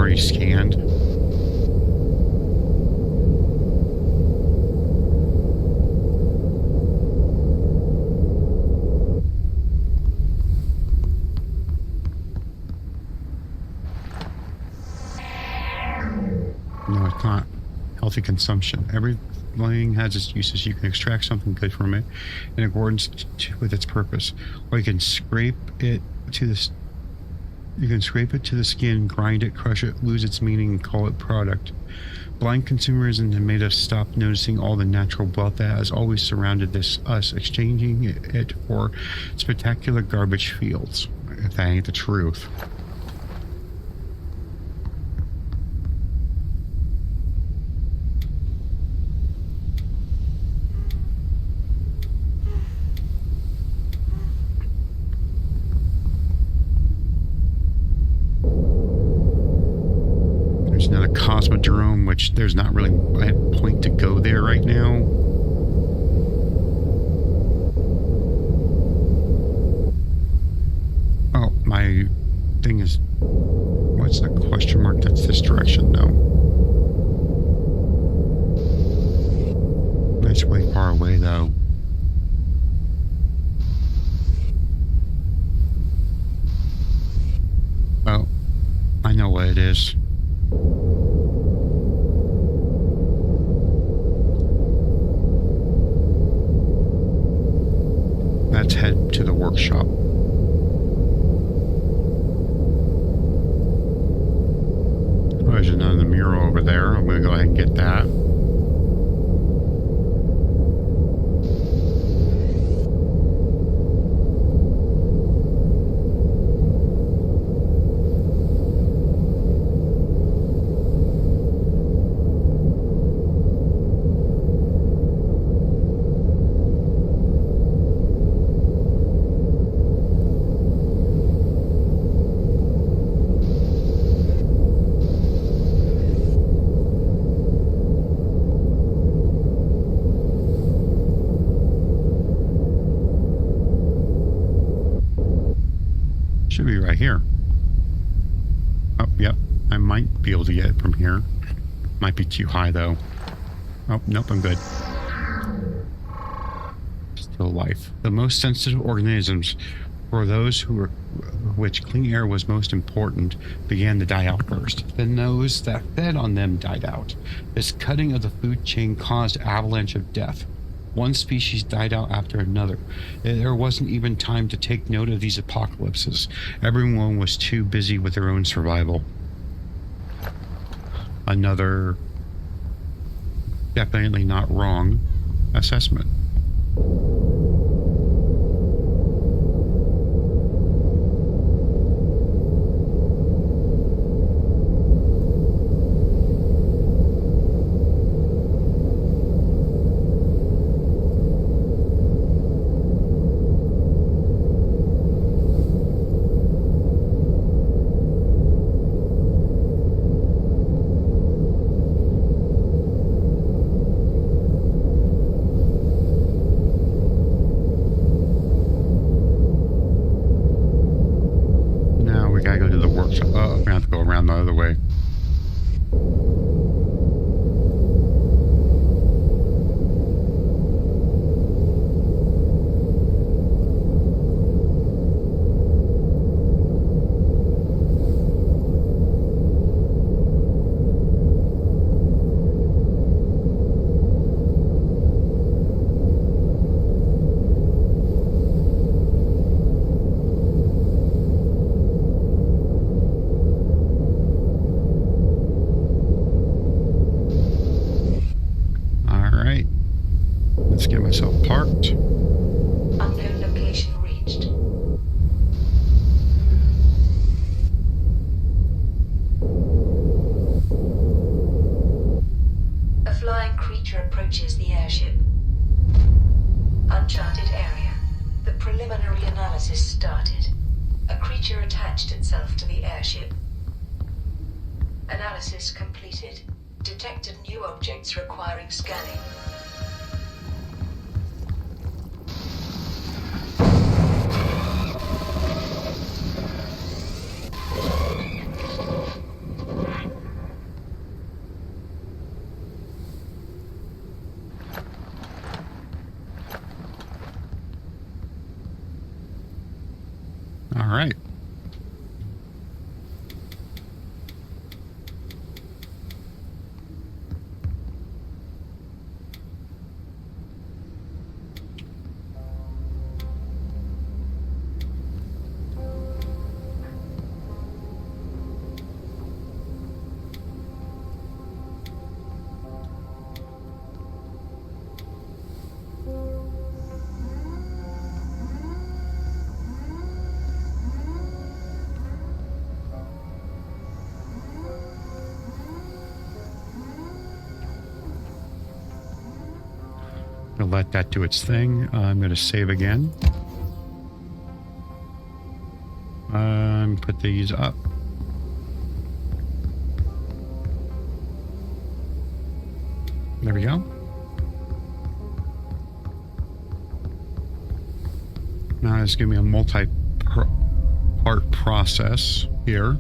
already scanned. No, it's not healthy consumption. Everything has its uses. You can extract something good from it in accordance with its purpose, or you can scrape it to the skin, grind it, crush it, lose its meaning, and call it product. Blind consumerism has made us stop noticing all the natural wealth that has always surrounded us, exchanging it for spectacular garbage fields. If that ain't the truth. Another cosmodrome, which there's not really a point to go there right now. Oh, my thing is... What's the question mark? That's this direction, no. That's way far away, though. Oh, I know what it is. Let's head to the workshop. Oh, there's another mural over there. I'm going to go ahead and get that. Should be right here. Oh, yep. I might be able to get it from here. Might be too high, though. Oh, nope, I'm good. Still life. The most sensitive organisms, for those which clean air was most important, began to die out first. Then those that fed on them died out. This cutting of the food chain caused avalanche of death. One species died out after another. There wasn't even time to take note of these apocalypses. Everyone was too busy with their own survival. Another definitely not wrong assessment. Around the other way. Let's get myself parked. Unknown location reached. A flying creature approaches the airship. Uncharted area. The preliminary analysis started. A creature attached itself to the airship. Analysis completed. Detected new objects requiring scanning. All right. Gonna let that do its thing. I'm gonna save again. Put these up. There we go. Now it's giving me a multi-part process here.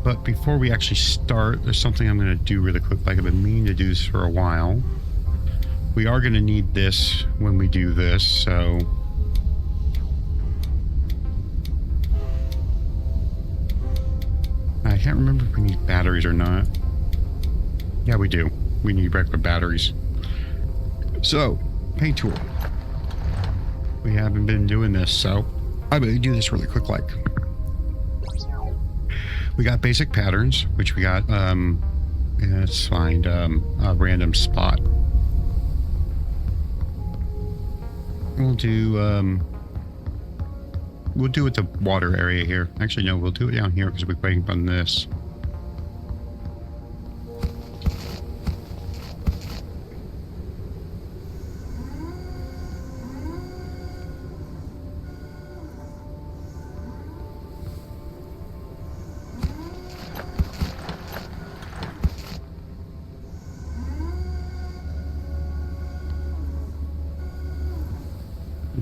But before we actually start, there's something I'm going to do really quick. Like I've been meaning to do this for a while. We are going to need this when we do this, so... I can't remember if we need batteries or not. Yeah, we do. We need regular batteries. So, paint tool. We haven't been doing this, so I'm going to do this really quick like. We got basic patterns, which we got, let's find a random spot. We'll do it the water area here. Actually, no, we'll do it down here because we're waiting on this.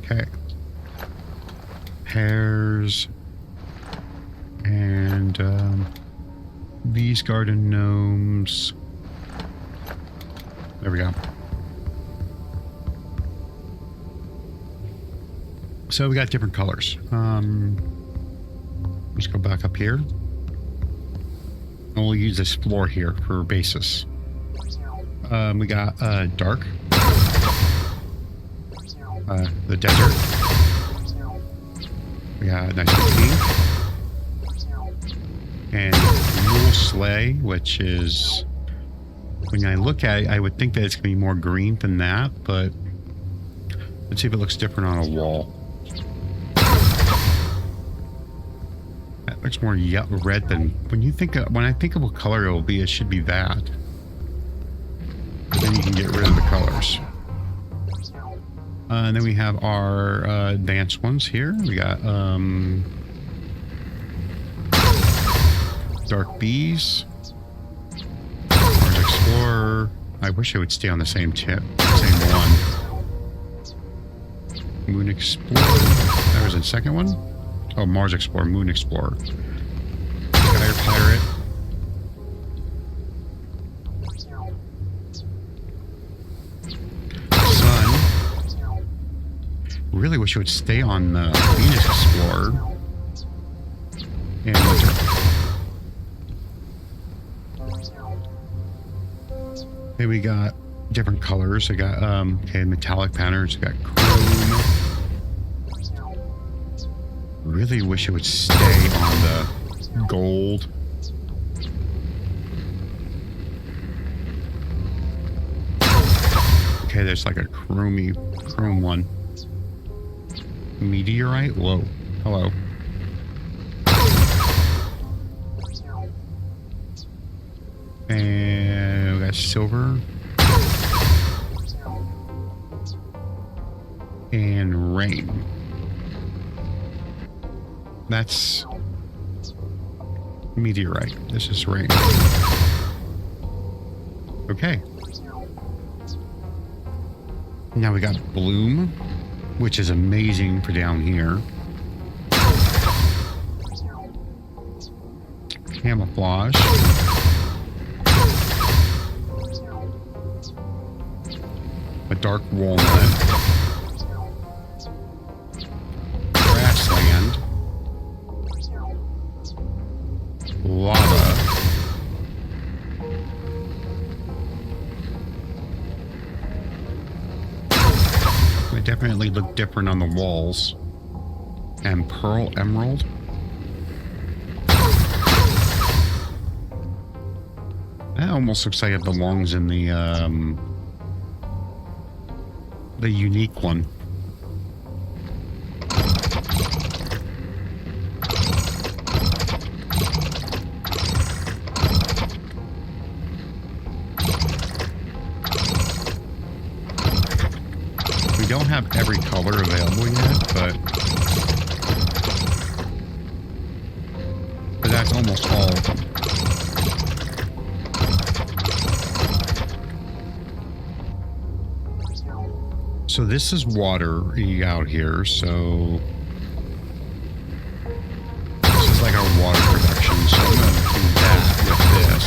Okay. Hares and these garden gnomes. There we go. So we got different colors. Let's go back up here. And we'll use this floor here for basis. We got dark. The desert. We got nice and pink. And mule sleigh, which is, when I look at it, I would think that it's going to be more green than that, but let's see if it looks different on a wall. That looks more red than, when I think of what color it will be, it should be that. Then you can get rid of the colors. And then we have our advanced ones here. We got Dark Bees, Mars Explorer. I wish it would stay on the same tip, same one. Moon Explorer. That was the second one. Oh, Mars Explorer, Moon Explorer. Sky Pirate. Really wish it would stay on the Venus Explorer. And winter. Okay, we got different colors. We got okay, metallic patterns. We got chrome. Really wish it would stay on the gold. Okay, there's like a chrome one. Meteorite? Whoa. Hello. And we got silver. And rain. That's meteorite. This is rain. Okay. Now we got bloom, which is amazing for down here. Camouflage. A dark walnut. It definitely looked different on the walls. And pearl emerald. That almost looks like it belongs in the unique one. We don't have every color available yet, but that's almost all of them. So this is water out here, so this is like our water production, so I'm going to do that with this.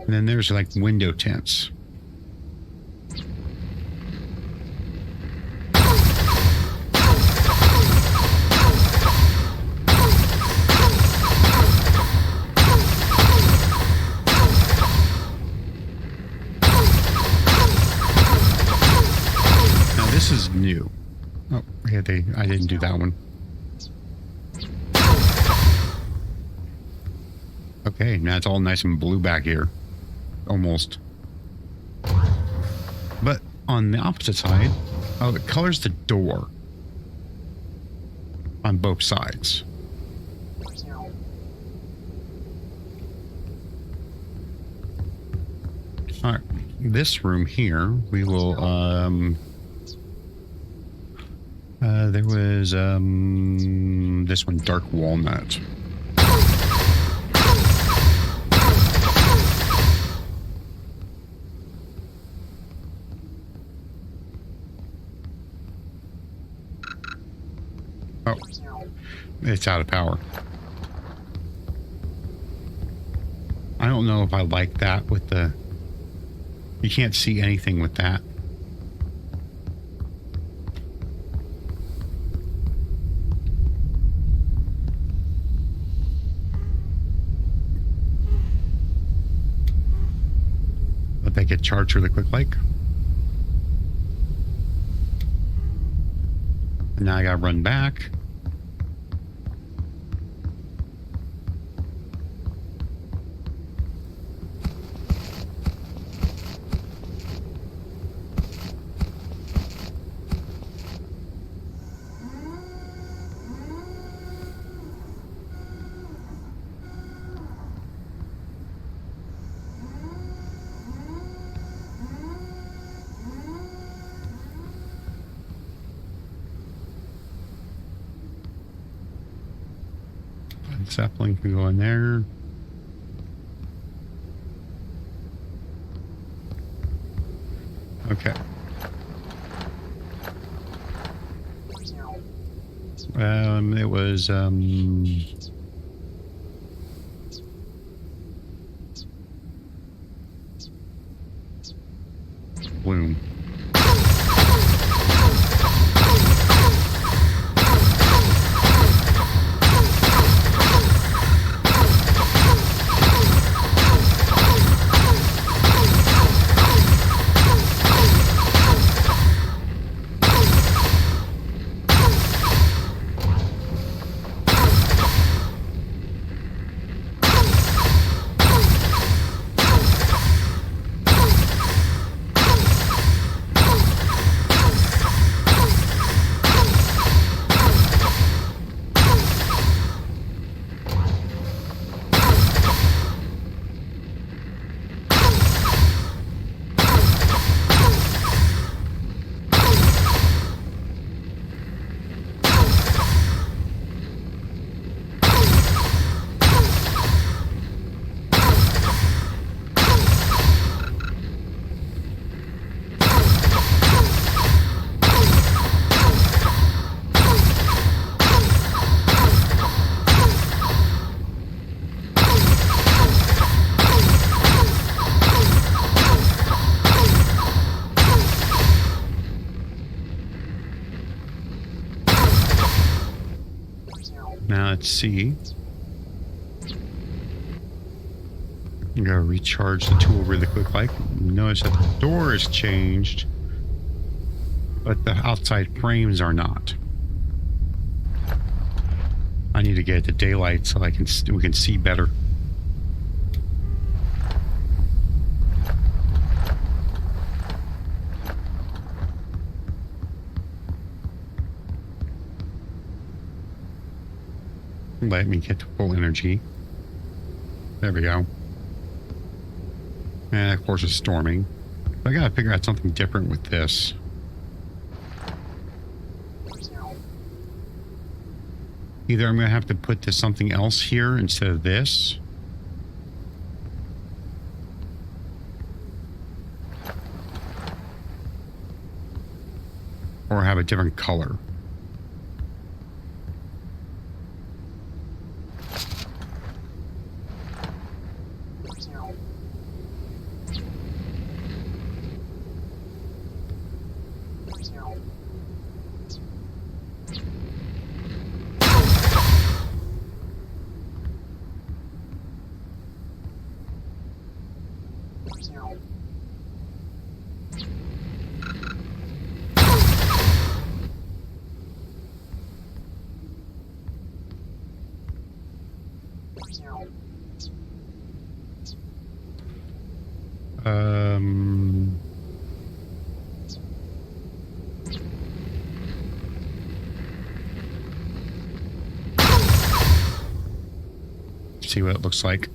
And then there's like window tints. Now this is new. Oh, yeah, I didn't do that one. Okay, now it's all nice and blue back here. Almost. But on the opposite side, oh, it colors the door on both sides. All right, this room here, we will, there was, this one, dark walnut. Oh, it's out of power. I don't know if I like that with the... You can't see anything with that. But they get charged really quick like. And now I gotta run back. Sapling can go in there. Okay. It was bloom. Now let's see. I'm gonna recharge the tool really quick. Like, notice that the door is changed, but the outside frames are not. I need to get it to daylight so we can see better. Let me get to full energy. There we go. And of course it's storming. I gotta figure out something different with this. Either I'm gonna have to put to something else here instead of this. Or have a different color. See what it looks like.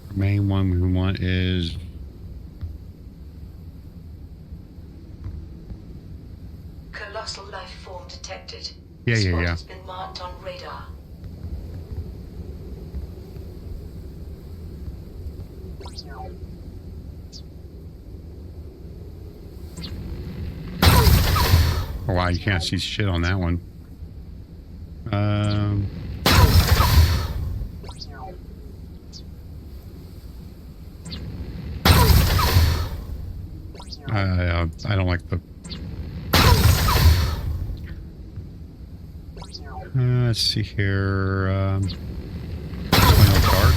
The main one we want is Colossal life form detected. yeah. Spot has been marked on radar. Oh wow, you can't see shit on that one. I don't like the. Let's see here. Dark.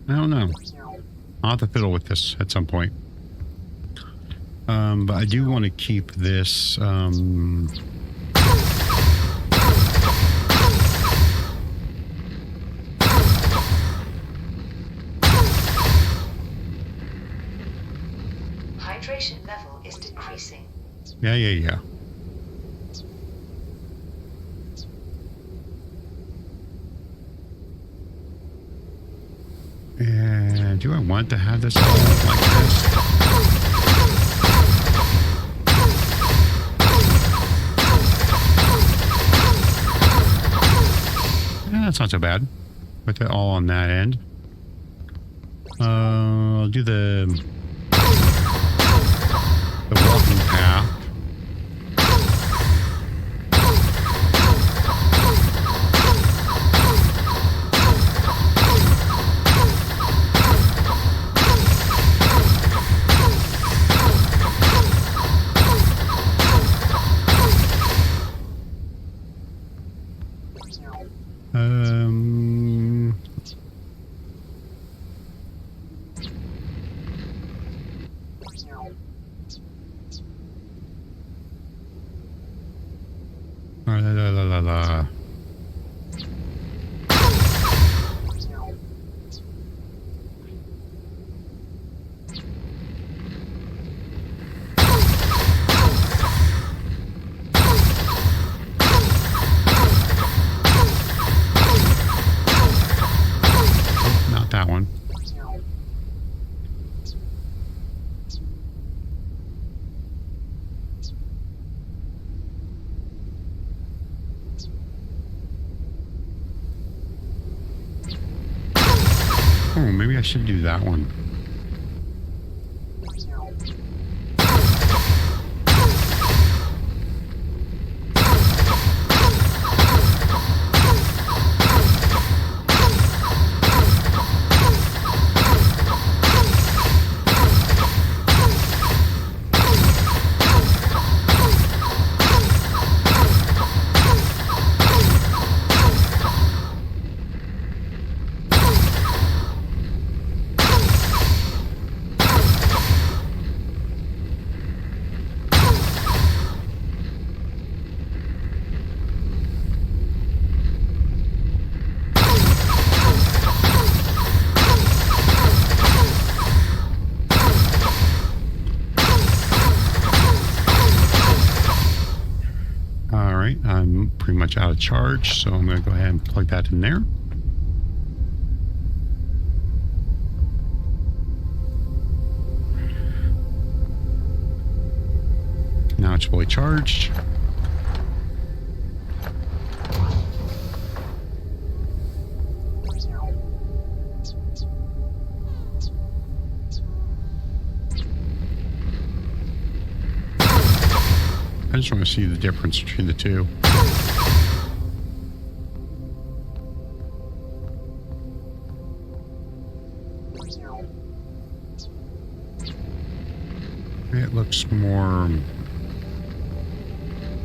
I don't know. I'll have to fiddle with this at some point. But I do want to keep this. Hydration level is decreasing. Yeah. And do I want to have this all like this? Yeah, that's not so bad. Put it all on that end. I'll do the walking path. La. Not that one. Oh, maybe I should do that one. pretty much out of charge, so I'm going to go ahead and plug that in there. Now it's fully charged. I just want to see the difference between the two. It looks more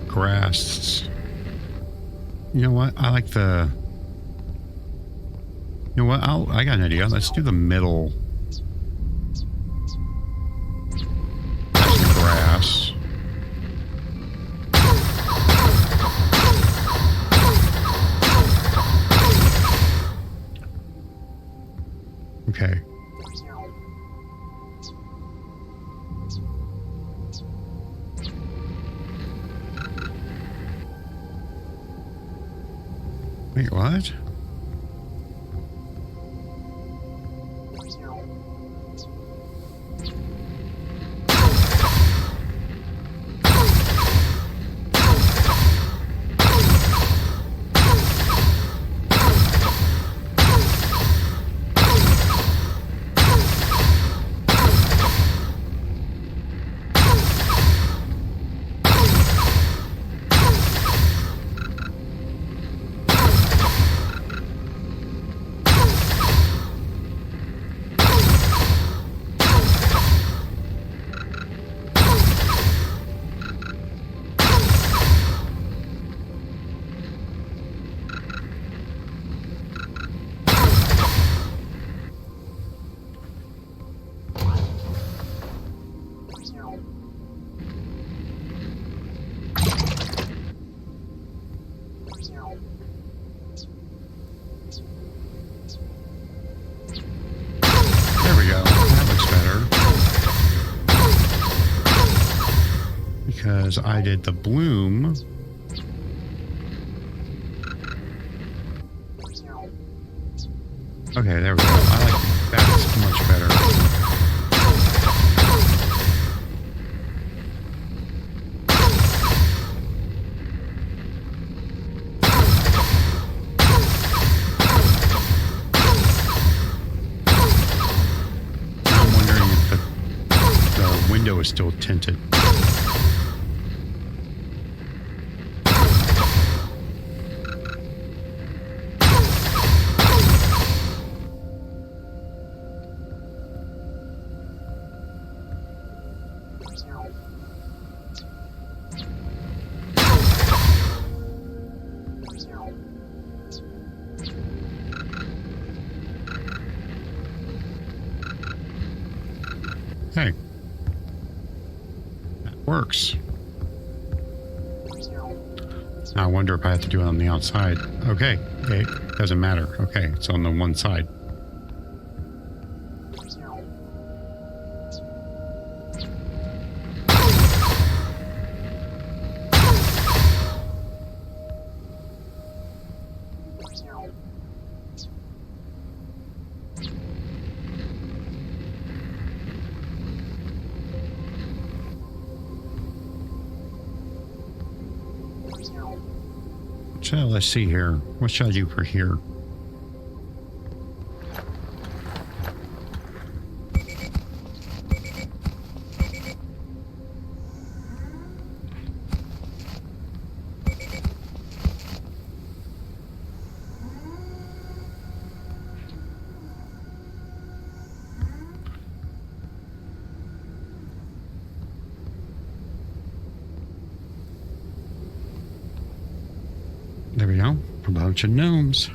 grass. You know what? I like the... You know what? I got an idea. Let's do the middle. That's the grass. Okay. Wait, what? There we go. That looks better. Because I did the bloom. Okay, there we go. I like that much better. I'm wondering if the window is still tinted. Hey, that works. Now I wonder if I have to do it on the outside. Okay, it doesn't matter. Okay, it's on the one side. So let's see here. What should I do for here? There we go. A bunch of gnomes.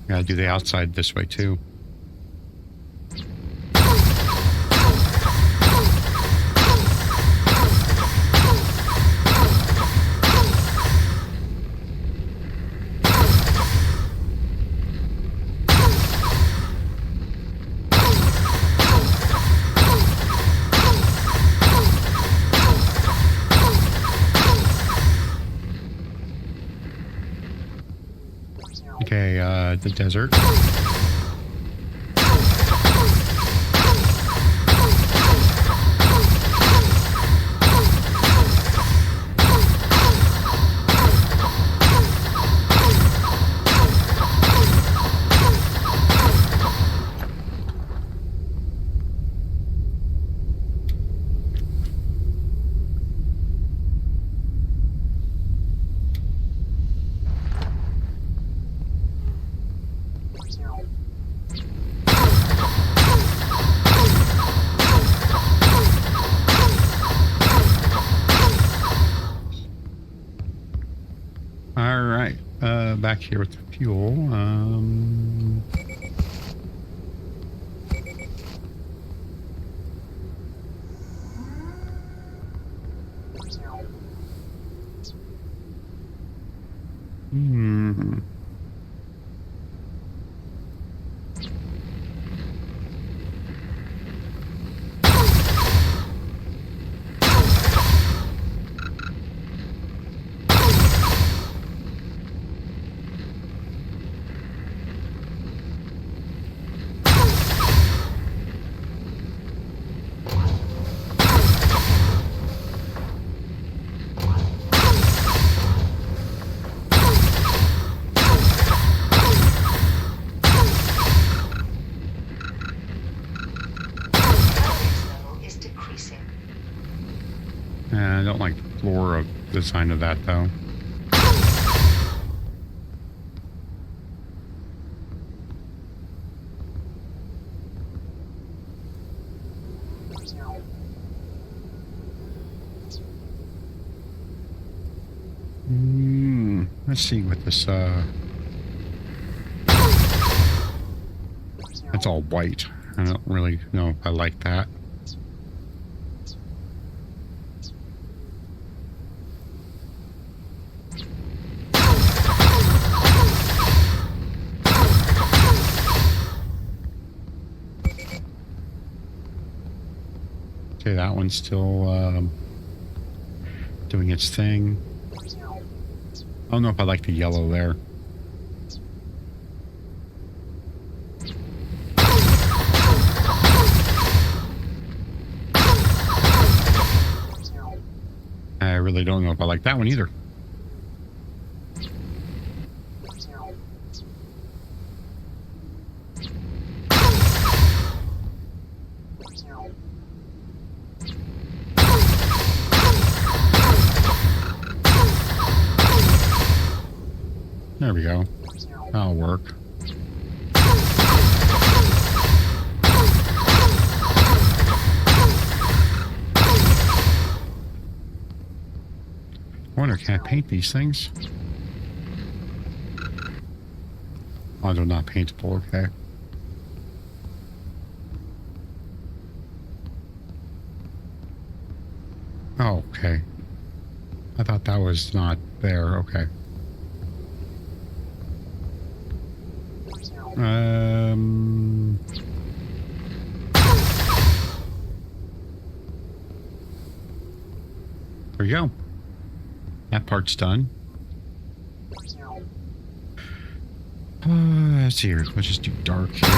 Gotta do the outside this way too. Okay, the desert. All right, back here with the fuel. Hmm. I don't like the floor design of that though. Let's see what this that's all white. I don't really know if I like that. Okay, that one's still doing its thing. I don't know if I like the yellow there. I really don't know if I like that one either. There we go. That'll work. I wonder, can I paint these things? Oh, they're not paintable, okay. Oh, okay. I thought that was not there, okay. There you go. That part's done. Let's see here. Let's just do dark here.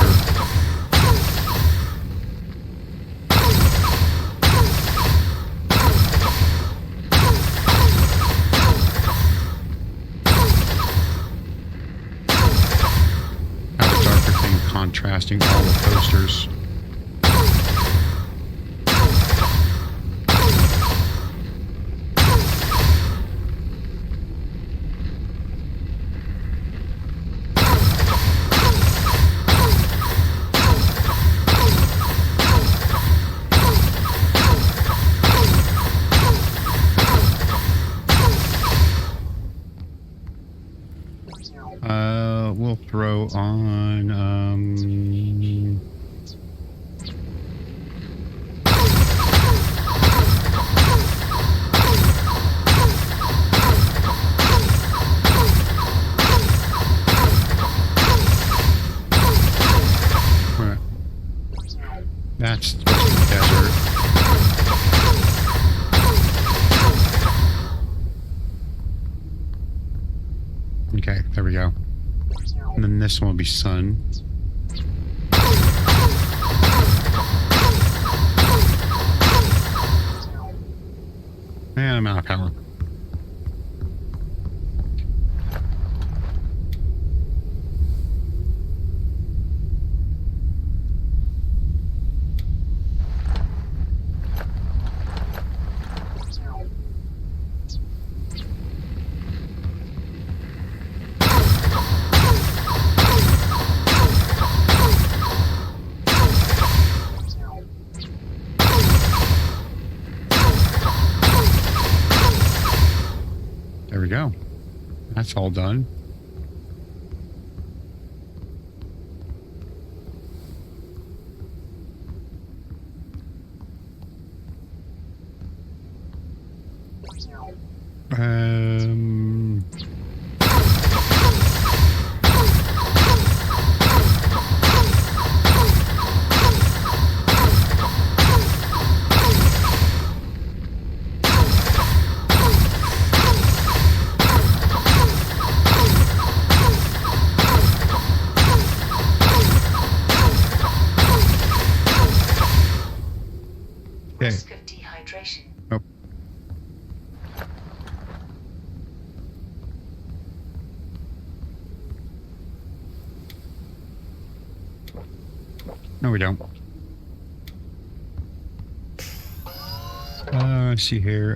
Have a darker thing contrasting all the posters. We'll throw on, that's the desert. Okay, there we go. And then this one will be sun. And I'm out of power. There we go. That's all done. Um, okay. Risk of dehydration. Oh. No, we don't. Let's see here.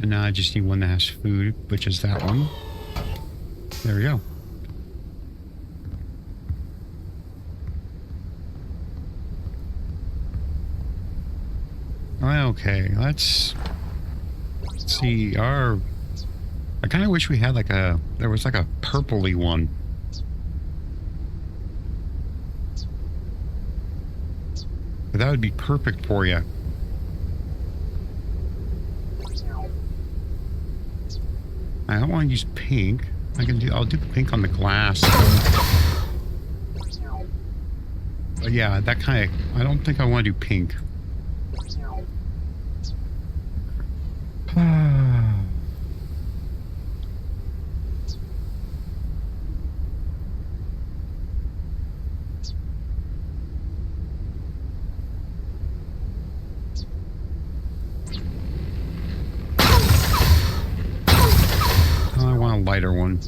And now I just need one that has food, which is that one. There we go. Okay, let's see. I kind of wish we had like there was like a purpley one. But that would be perfect for you. I don't want to use pink. I'll do pink on the glass. But yeah, that kind of, I don't think I want to do pink. I want a lighter one.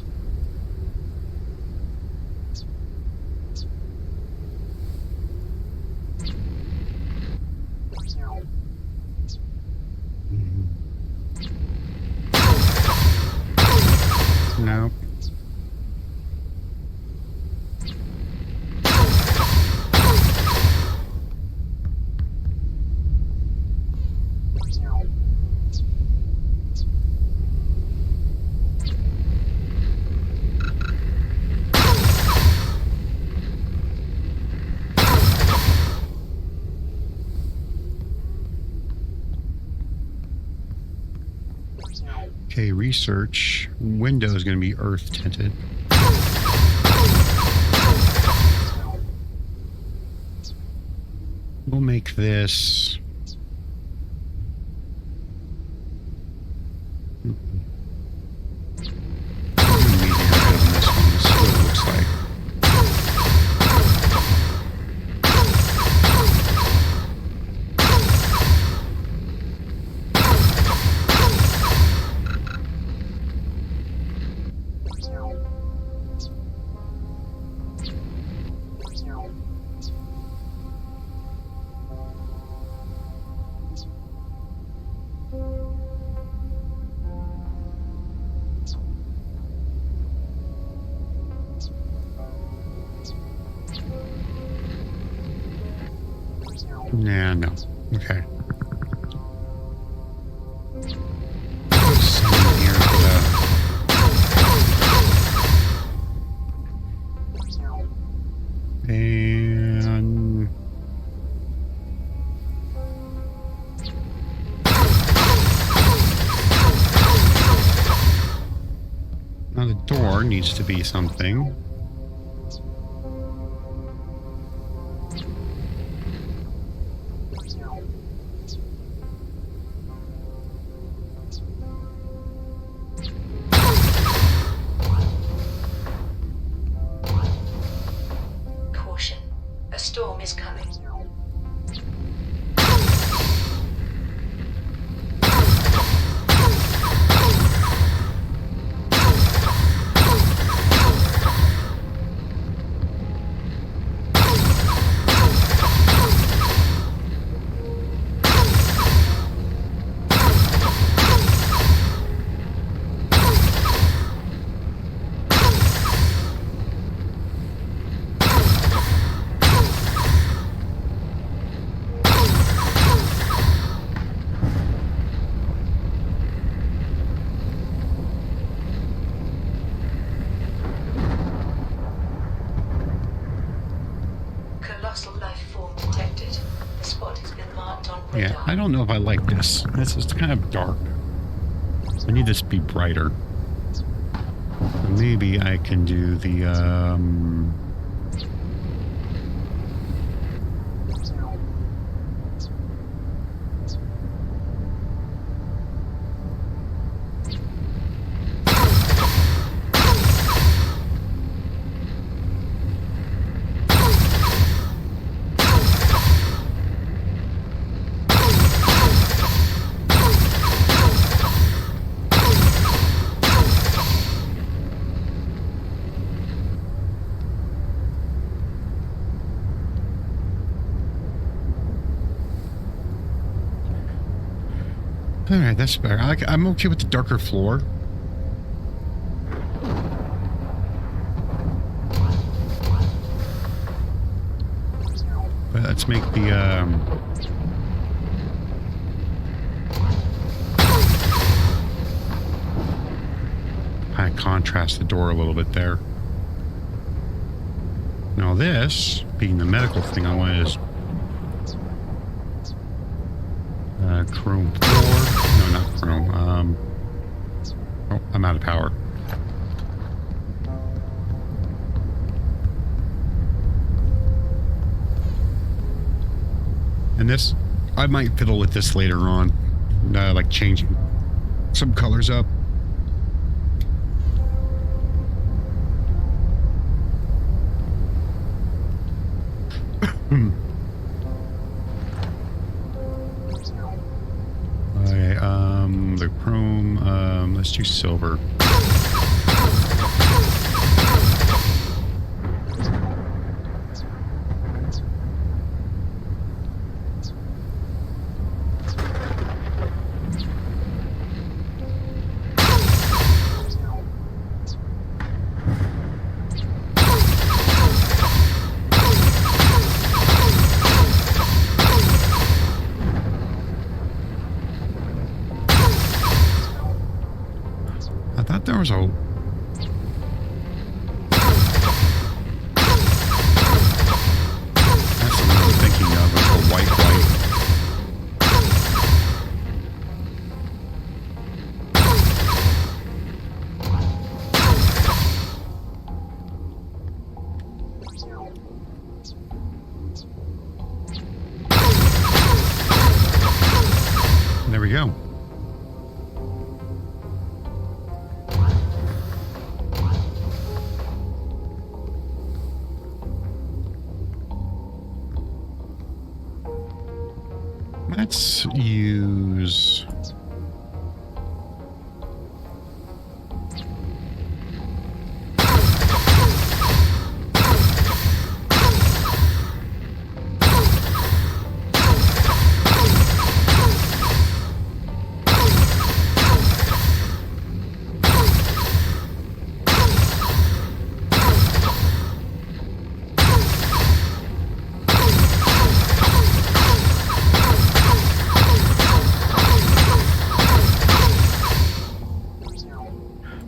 No. Okay, research. Window is going to be earth tinted. We'll make this. Nah, no. Okay. Put some here for that. And now the door needs to be something. Caution. A storm is coming. Colossal life form detected. The spot has been marked on radar. Yeah, I don't know if I like this. This is kind of dark. I need this to be brighter. Maybe I can do the, all right, that's better. I'm okay with the darker floor. But let's make the, kind of contrast the door a little bit there. Now this, being the medical thing, I want is chrome 4. No, not chrome. Oh, I'm out of power. And this, I might fiddle with this later on, like changing some colors up. Okay, the chrome, let's do silver. I thought there was a... That's the one I'm thinking of, it's a white light. There we go. Let's use...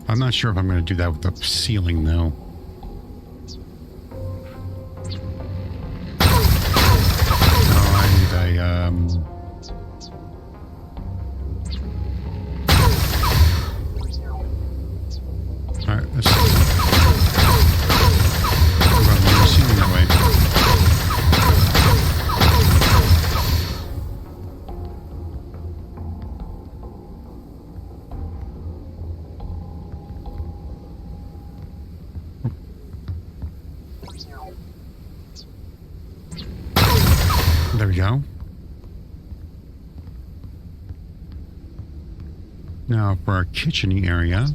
I'm not sure if I'm going to do that with the ceiling, though. No, I need a, Alright, let's... I'm going to do the ceiling that way. Now for our kitchen area.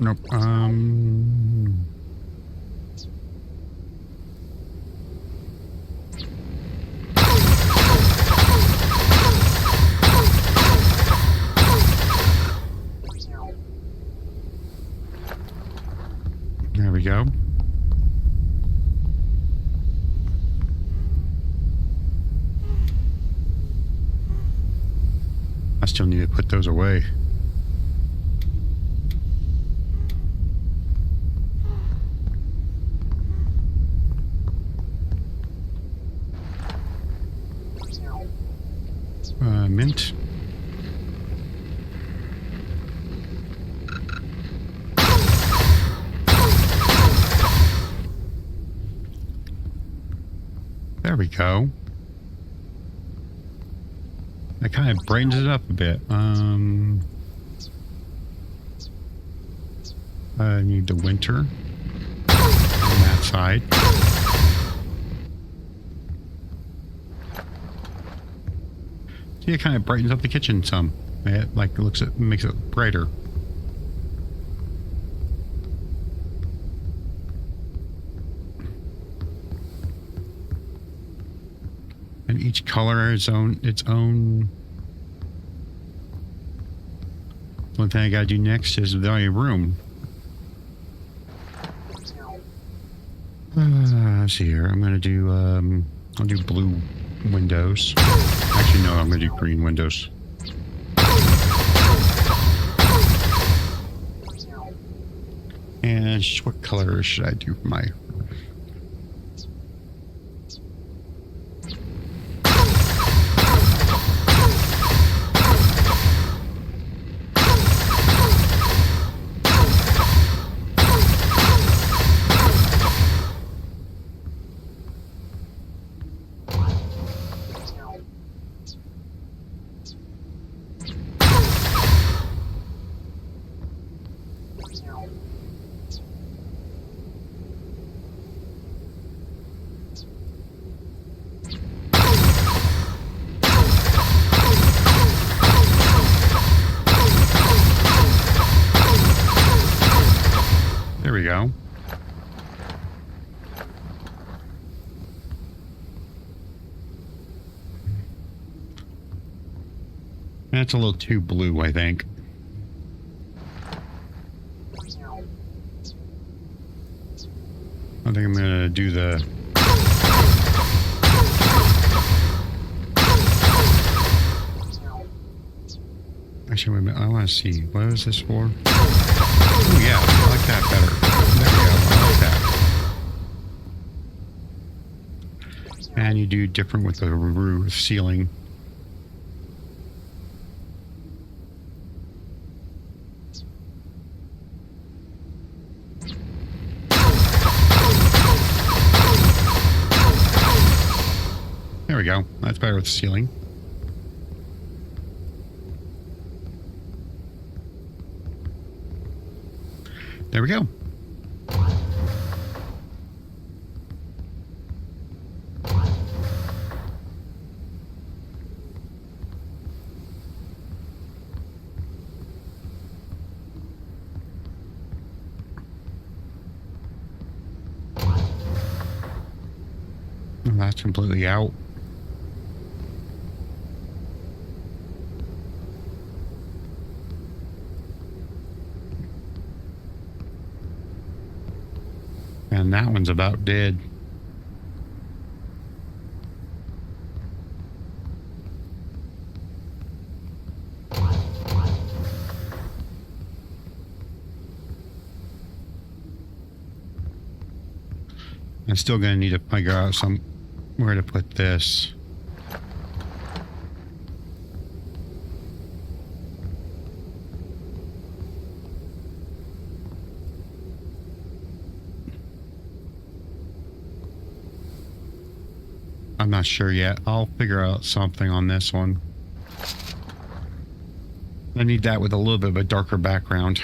Nope. There we go. I still need to put those away. Mint. There we go. That kind of brightens it up a bit. I need the winter on that side. See, it kind of brightens up the kitchen some. It makes it brighter. And each color has its own. One thing I gotta do next is the room. Let's see here. I'm gonna do I'll do blue windows. Actually, no, I'm gonna do green windows. And what color should I do for my? There we go. That's a little too blue, I think. I think I'm gonna do the... Actually, wait a minute. I want to see. What is this for? Oh, yeah. I like that better. There we go. I like that. And you do different with the roof ceiling. There we go. That's better with the ceiling. There we go. And that's completely out. that one's about dead. I'm still going to need to figure out where to put this. I'm not sure yet. I'll figure out something on this one. I need that with a little bit of a darker background.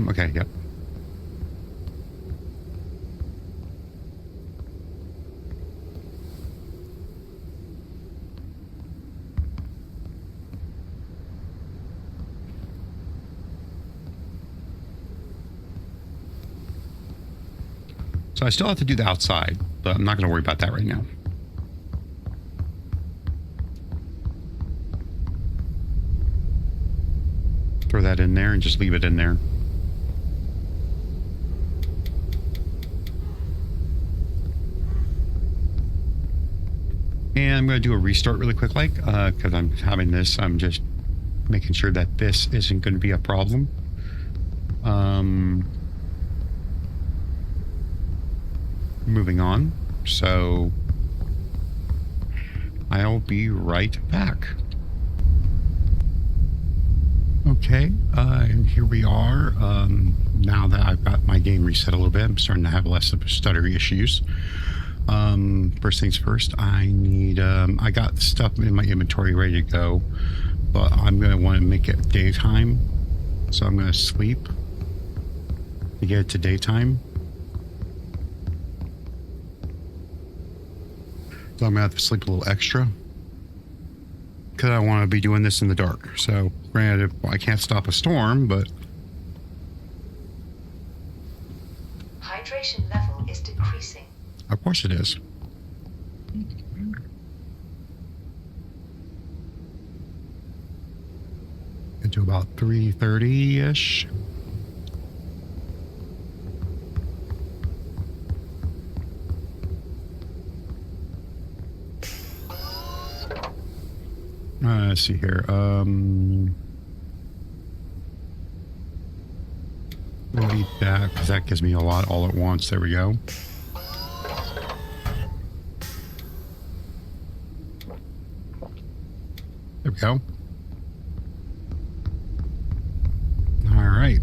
Okay, yep. So I still have to do the outside, but I'm not going to worry about that right now. Throw that in there and just leave it in there. And I'm going to do a restart really quick, because I'm having this. I'm just making sure that this isn't going to be a problem. Moving on. So I'll be right back. Okay, and here we are. Now that I've got my game reset a little bit, I'm starting to have less of stuttery issues. First things first, I need, I got stuff in my inventory ready to go, but I'm going to want to make it daytime. So I'm going to sleep to get it to daytime. So I'm going to have to sleep a little extra because I want to be doing this in the dark. So granted, I can't stop a storm, but Hydration level is decreasing. of course it is. Into about 3:30-ish. Let's see here. We'll eat that because that gives me a lot all at once. There we go. There we go. All right.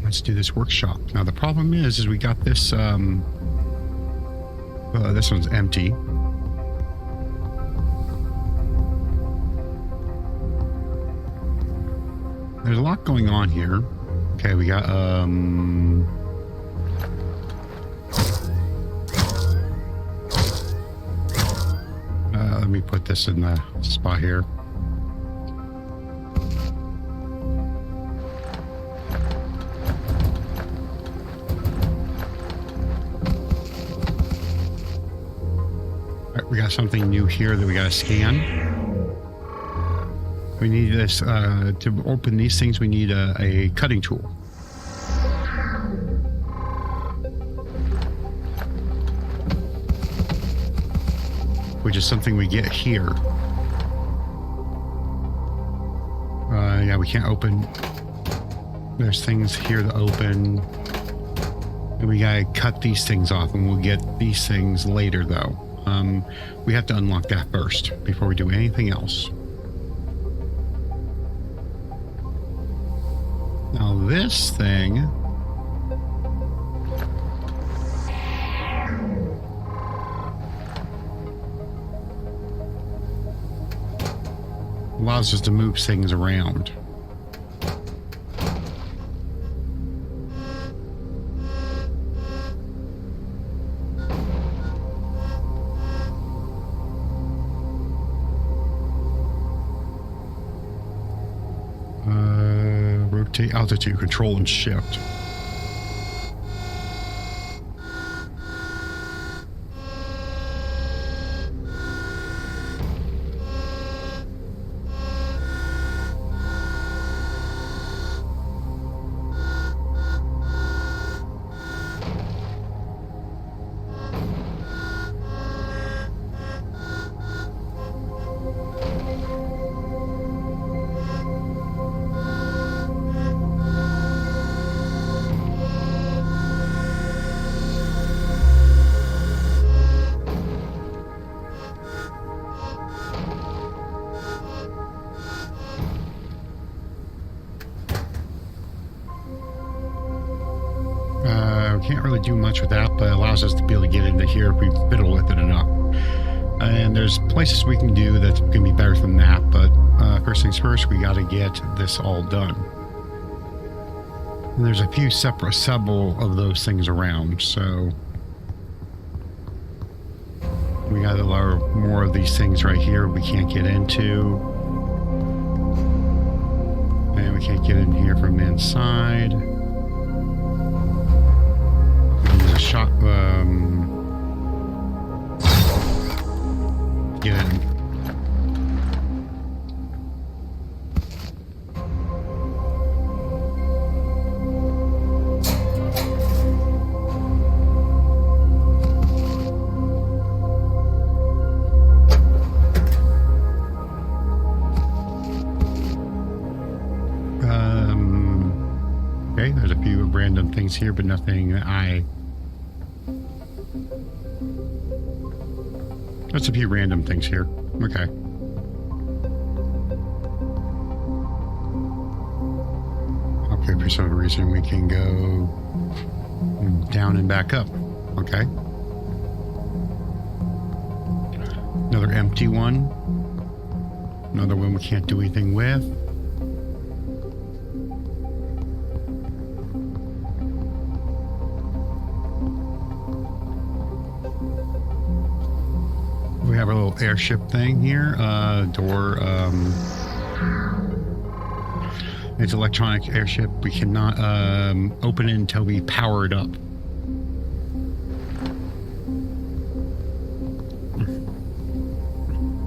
Let's do this workshop. Now the problem is we got this. This one's empty. There's a lot going on here. Okay, we got let me put this in the spot here. All right, we got something new here that we got to scan. We need this, to open these things, we need a cutting tool. Which is something we get here. Yeah, we can't open. There's things here to open. And we gotta cut these things off, and we'll get these things later though. We have to unlock that first before we do anything else. Now this thing allows us to move things around. Take altitude control and shift. Can't really do much with that, but it allows us to be able to get into here if we fiddle with it enough. And there's places we can do that's going to be better than that, but first things first, we got to get this all done. And there's a few several of those things around, so we got a lot more of these things right here we can't get into. And we can't get in here from the inside. A shot, get in. Okay, there's a few random things here, but nothing That's a few random things here. Okay. Okay, for some reason we can go down and back up. Okay. Another empty one. Another one we can't do anything with. We have a little airship thing here. Door. It's electronic airship. We cannot open it until we power it up.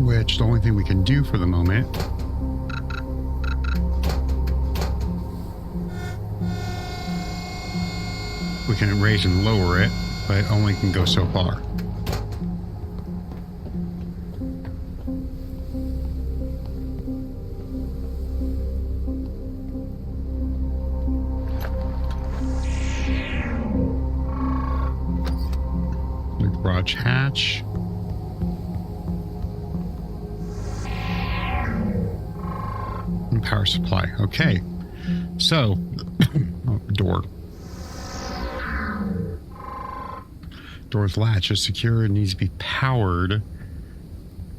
Which the only thing we can do for the moment we can raise and lower it, but it only can go so far. Hatch. And power supply. Okay. So, door. Door's latch is secure and needs to be powered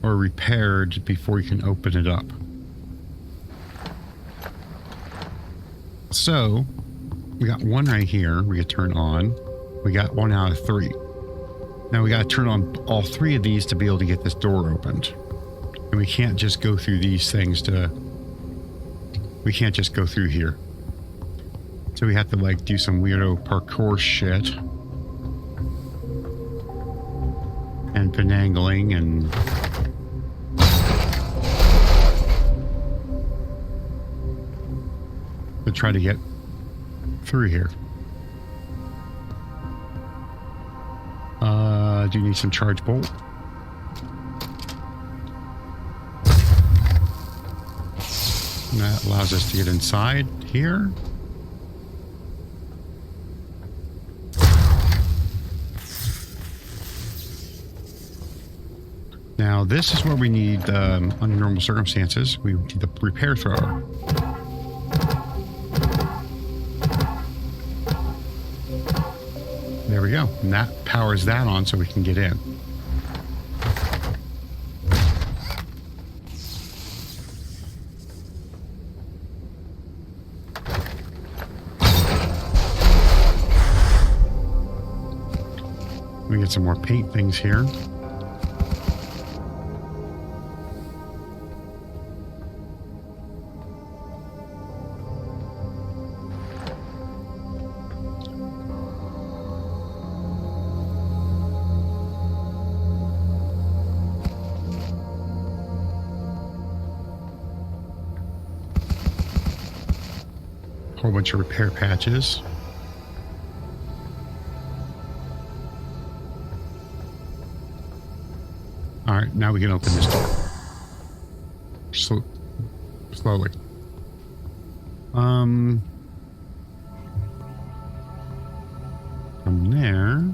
or repaired before you can open it up. So, we got one right here we can turn on. We got 1 out of 3. Now we got to turn on all 3 of these to be able to get this door opened. And we can't just go through these things we can't just go through here. So we have to like do some weirdo parkour shit. And finagling and to try to get through here. Do you need some charge bolt? And that allows us to get inside here. Now this is where we need, under normal circumstances, we need the repair thrower. There we go. And that powers that on so we can get in. We get some more paint things here. whole bunch of repair patches. All right, now we can open this door. Slowly. From there,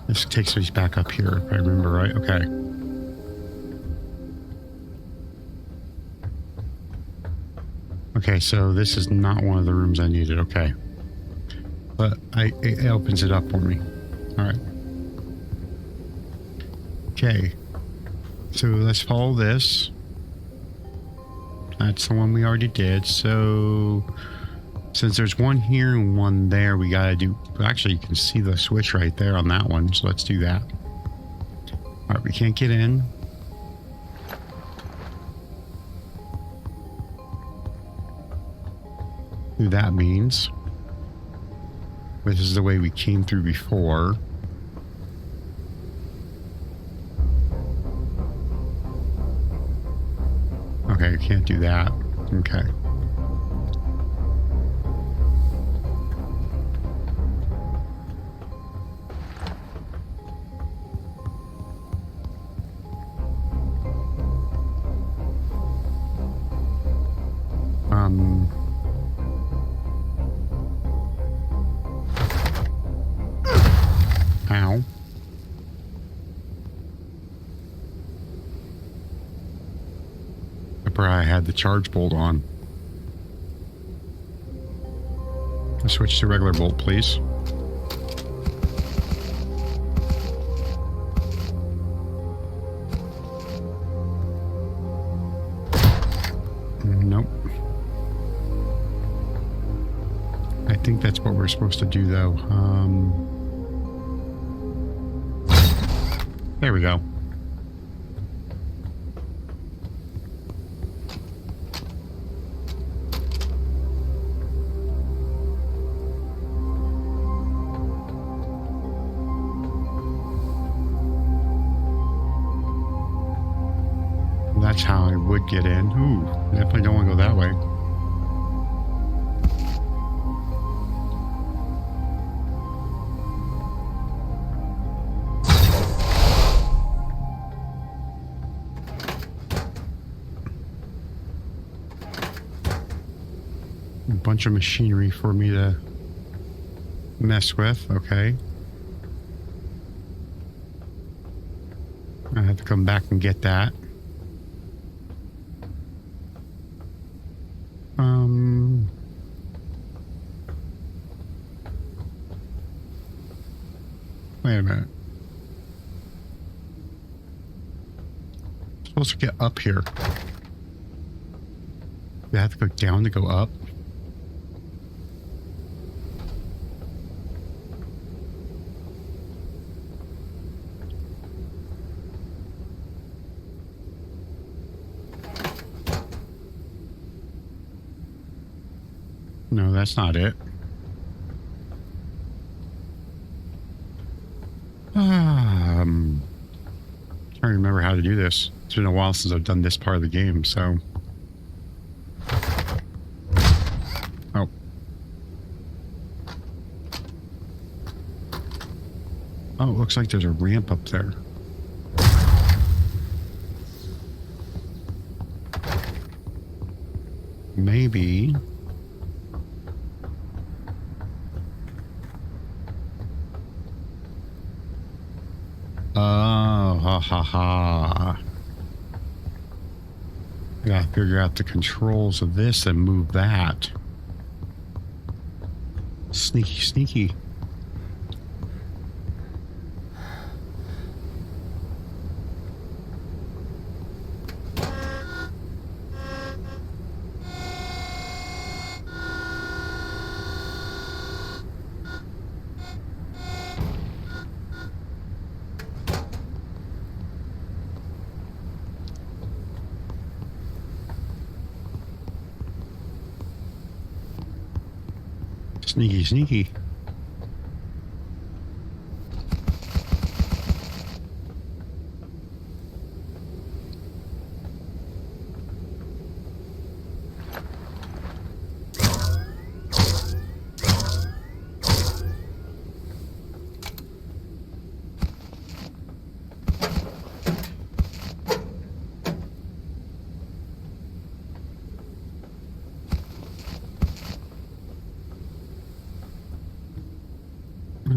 this takes us back up here, if I remember right. Okay. Okay, so this is not one of the rooms I needed. Okay. But it opens it up for me. All right. Okay. So let's follow this. That's the one we already did. So since there's one here and one there, we gotta do... Actually, you can see the switch right there on that one. So let's do that. All right, we can't get in. That means this is the way we came through before. Okay, can't do that. Okay. Ow. I had the charge bolt on. Let's switch to regular bolt, please. Nope. I think that's what we're supposed to do, though. There we go. That's how I would get in. Ooh, definitely don't want to go that way. A bunch of machinery for me to mess with. Okay. I have to come back and get that. Wait a minute. I'm supposed to get up here. Do I have to go down to go up? No, that's not it. Trying to remember how to do this. It's been a while since I've done this part of the game, so... Oh. Oh, it looks like there's a ramp up there. Maybe... Oh, ha ha ha. I gotta figure out the controls of this and move that. Sneaky, sneaky. Sneaky, sneaky.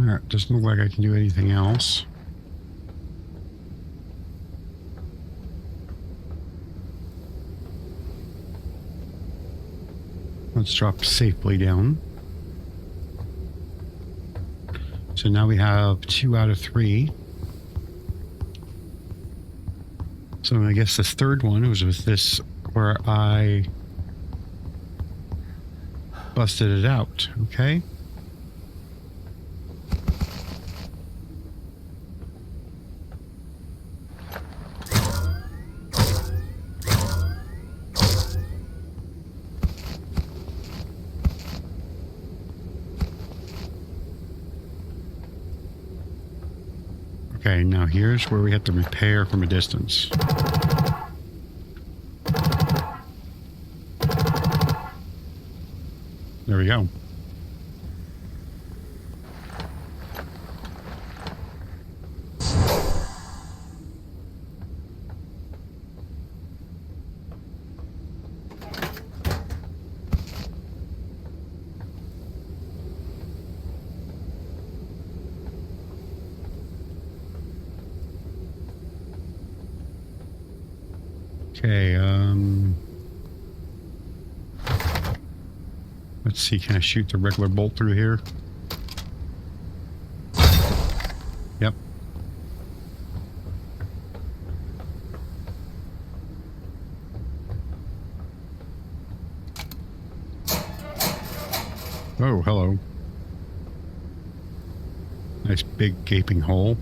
Alright, doesn't look like I can do anything else. Let's drop safely down. So now we have 2 out of 3. So I guess the third one was with this where I busted it out, okay? Okay, now here's where we have to repair from a distance. There we go. Okay, let's see, can I shoot the regular bolt through here? Yep. Oh, hello. Nice big gaping hole.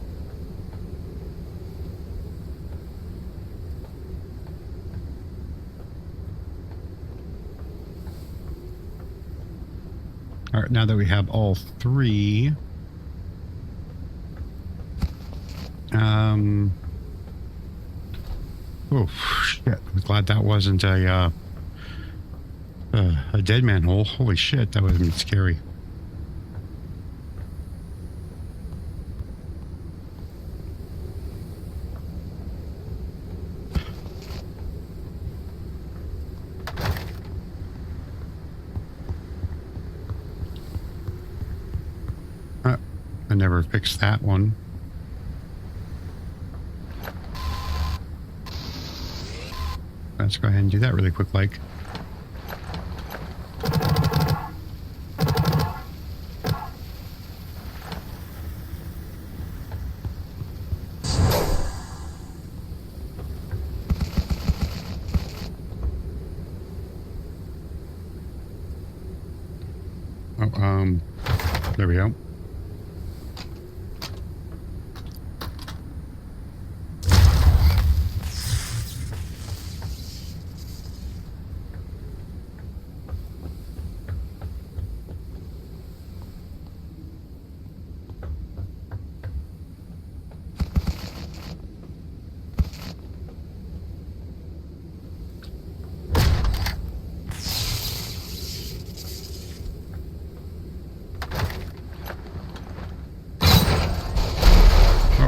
All right, now that we have all 3, oh shit! I'm glad that wasn't a dead man hole. Holy shit, that would have been scary. I never fixed that one. Let's go ahead and do that really quick, like. Oh, there we go.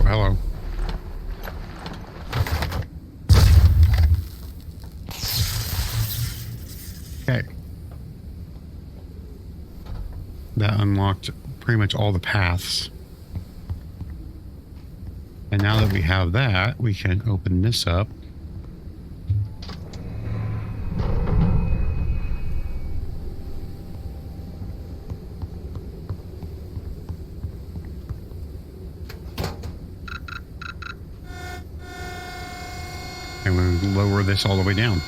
Hello. Okay. That unlocked pretty much all the paths. And now that we have that, we can open this up. And we lower this all the way down.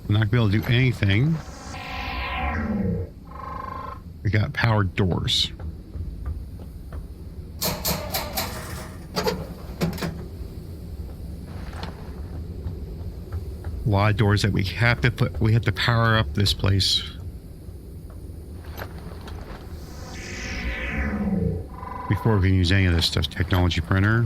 I'm not going to be able to do anything. We got powered doors. A lot of doors that we have to put, we have to power up this place. Before we can use any of this stuff, technology printer.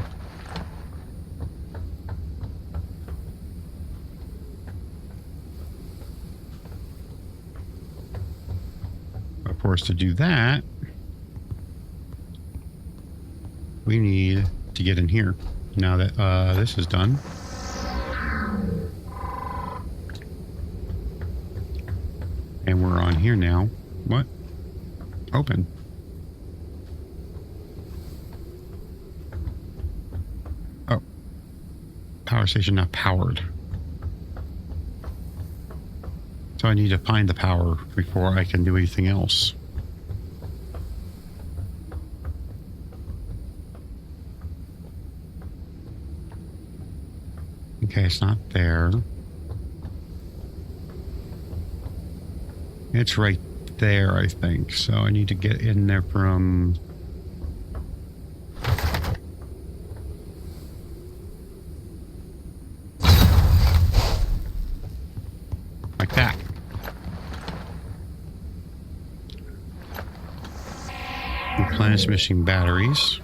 Of course, to do that, we need to get in here. Now that this is done. timer on here now. What? Open. Oh. Power station not powered. So I need to find the power before I can do anything else. Okay, it's not there. It's right there, I think. So I need to get in there from... like that. Replenish missing batteries.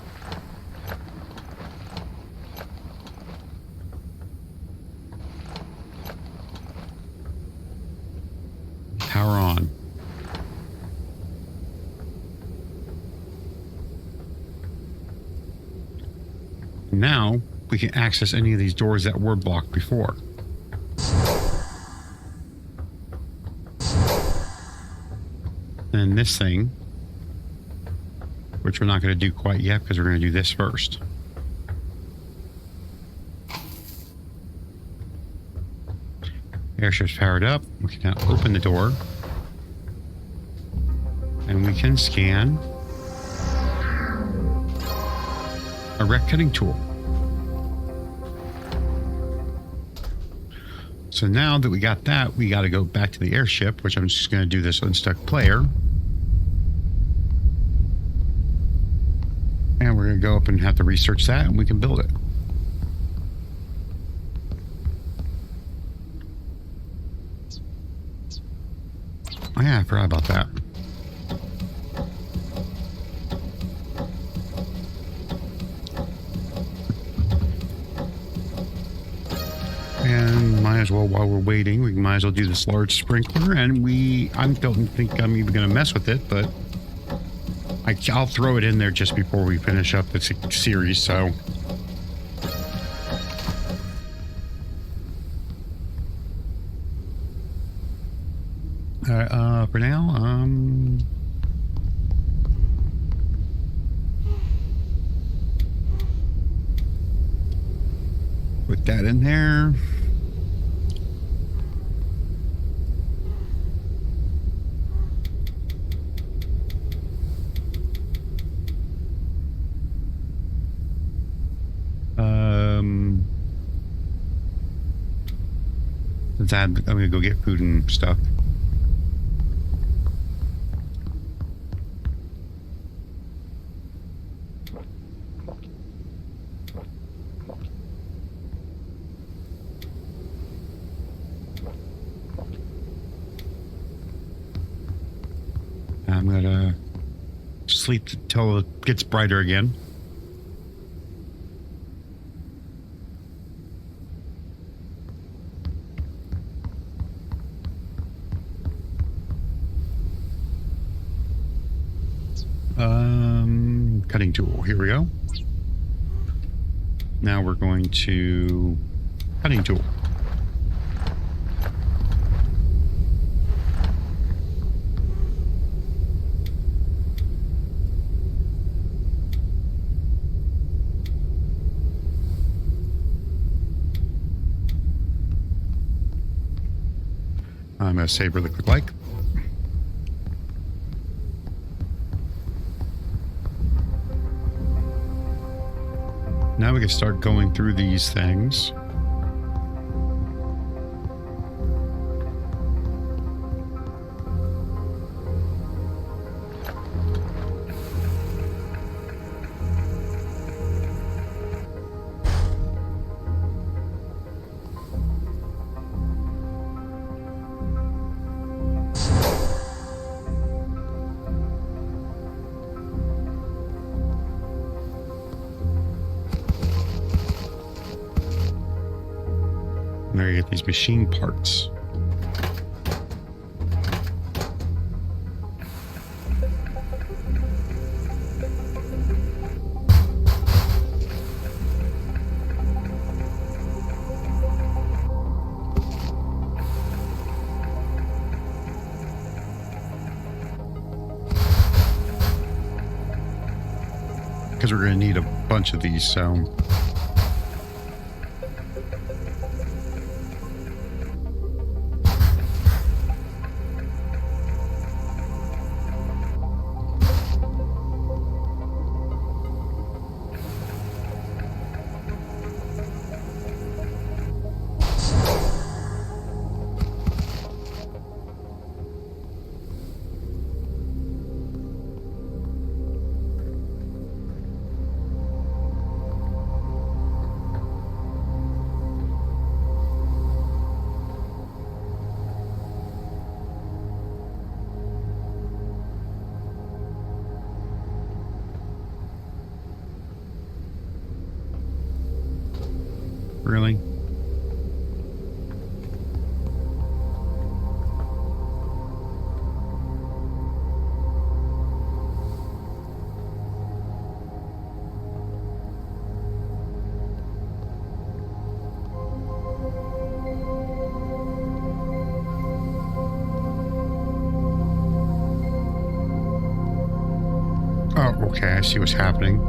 Power on. Now we can access any of these doors that were blocked before. And this thing, which we're not going to do quite yet because we're going to do this first. Airship's powered up. We can now open the door. And we can scan a wreck cutting tool. So now that we got that, we got to go back to the airship, which I'm just going to do this unstuck player. And we're going to go up and have to research that, and we can build it. Oh yeah, I forgot about that. And might as well, while we're waiting, we might as well do this large sprinkler. And I don't think I'm even going to mess with it, but I'll throw it in there just before we finish up this series, so... for now, put that in there. I'm gonna go get food and stuff. I'm gonna sleep till it gets brighter again. Cutting tool, here we go. Now we're going to cutting tool. I'm going to save really quick like. Now we can start going through these things. There you get these machine parts. because we're going to need a bunch of these, so... Really? Oh, okay, I see what's happening.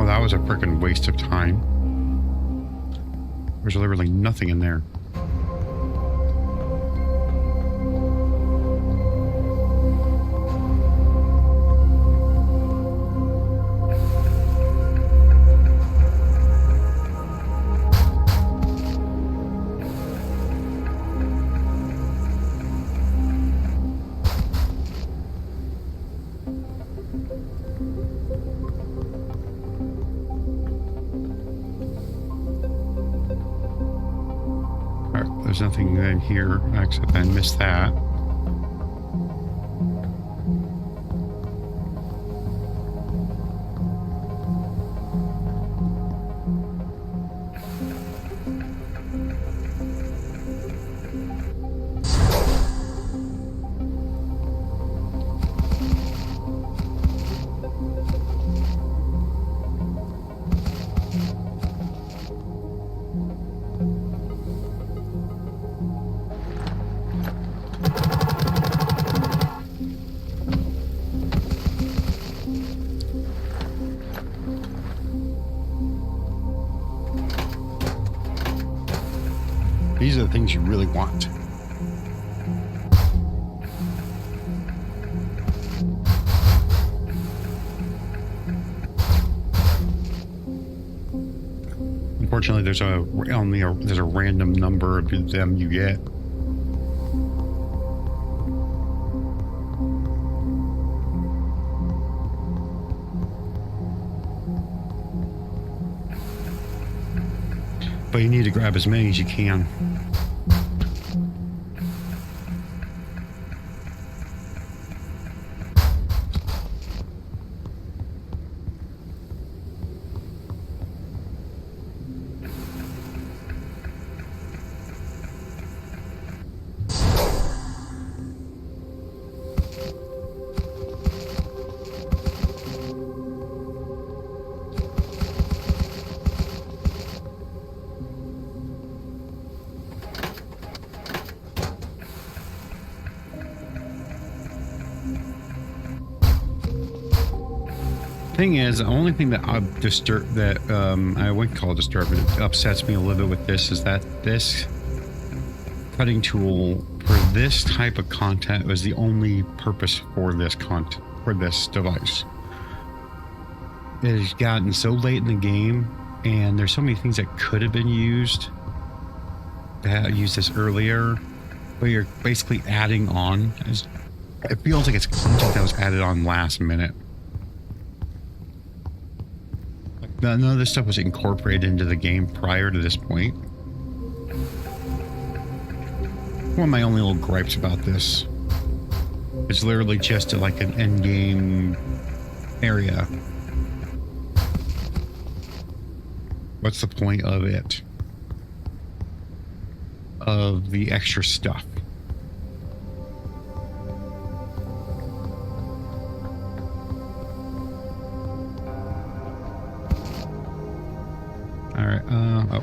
That was a freaking waste of time. There's literally nothing in there. There's nothing in here except I missed that. These are the things you really want. Unfortunately, there's a random number of them you get. But you need to grab as many as you can. Thing is, the only thing that I wouldn't call it disturbing, it upsets me a little bit with this, is that this cutting tool for this type of content was the only purpose for this content, for this device. It has gotten so late in the game, and there's so many things that could have been used. I used this earlier, but you're basically adding on. It feels like it's content that was added on last minute. Like, none of this stuff was incorporated into the game prior to this point. One of my only little gripes about this is literally just like an end game area. What's the point of it? Of the extra stuff. All right. Oh.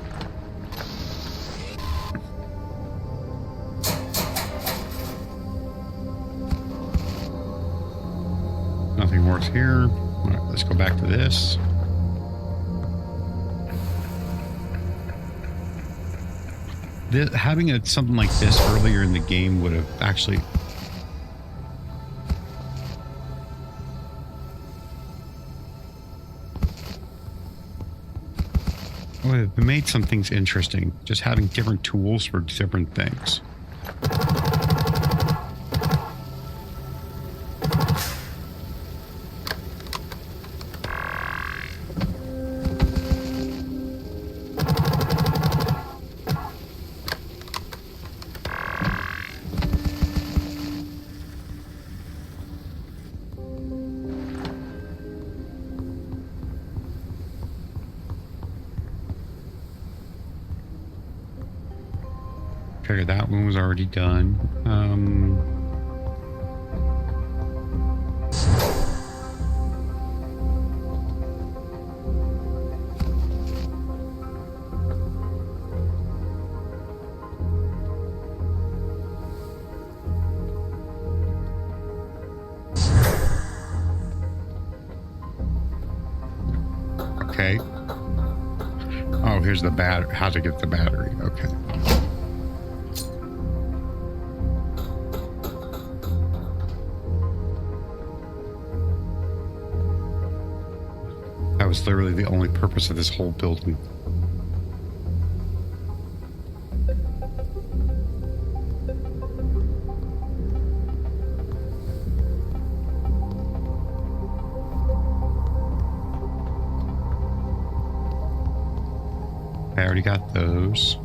Nothing works here. All right, let's go back to this. Having something like this earlier in the game would have actually... would have made some things interesting. Just having different tools for different things. Okay, that one was already done. Okay. Oh, here's the battery. How to get the battery. Okay. That was literally the only purpose of this whole building. I already got those.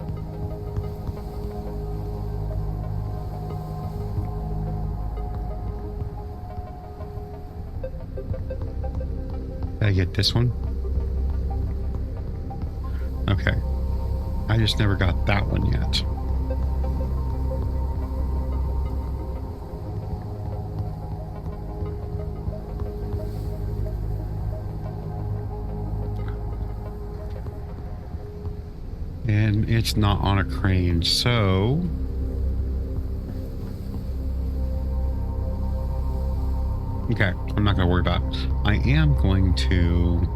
Did I get this one? Okay. I just never got that one yet. And it's not on a crane, so... Okay, I'm not going to worry about it. I am going to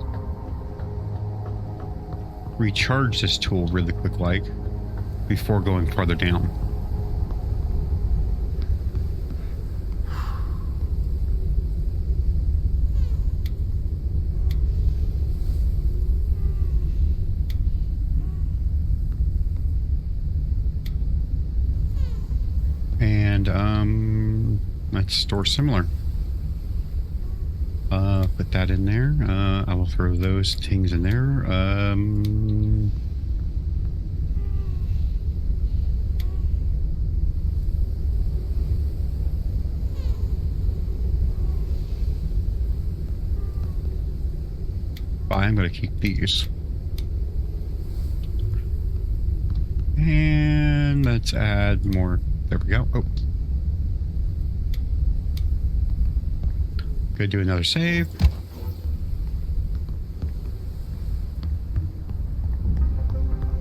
recharge this tool really quick, like, before going farther down. And, let's store similar. Put that in there. I will throw those things in there. I'm going to keep these. And let's add more. There we go. Oh. Gonna do another save.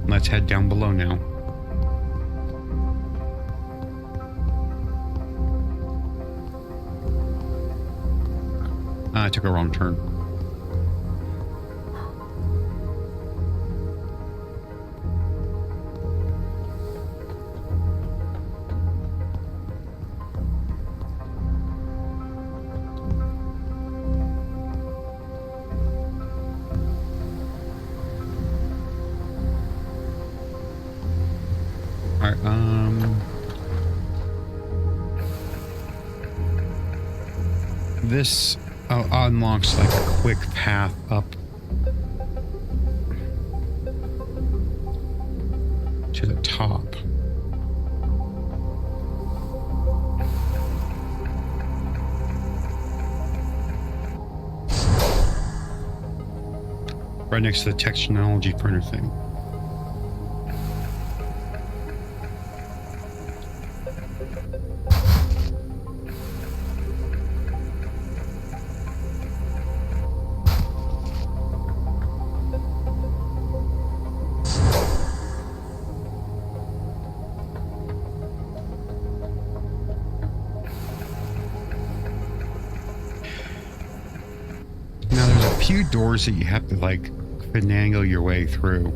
Let's head down below now. I took a wrong turn. This unlocks like a quick path up to the top. Right next to the technology printer thing. Now there's a few doors that you have to like finagle your way through.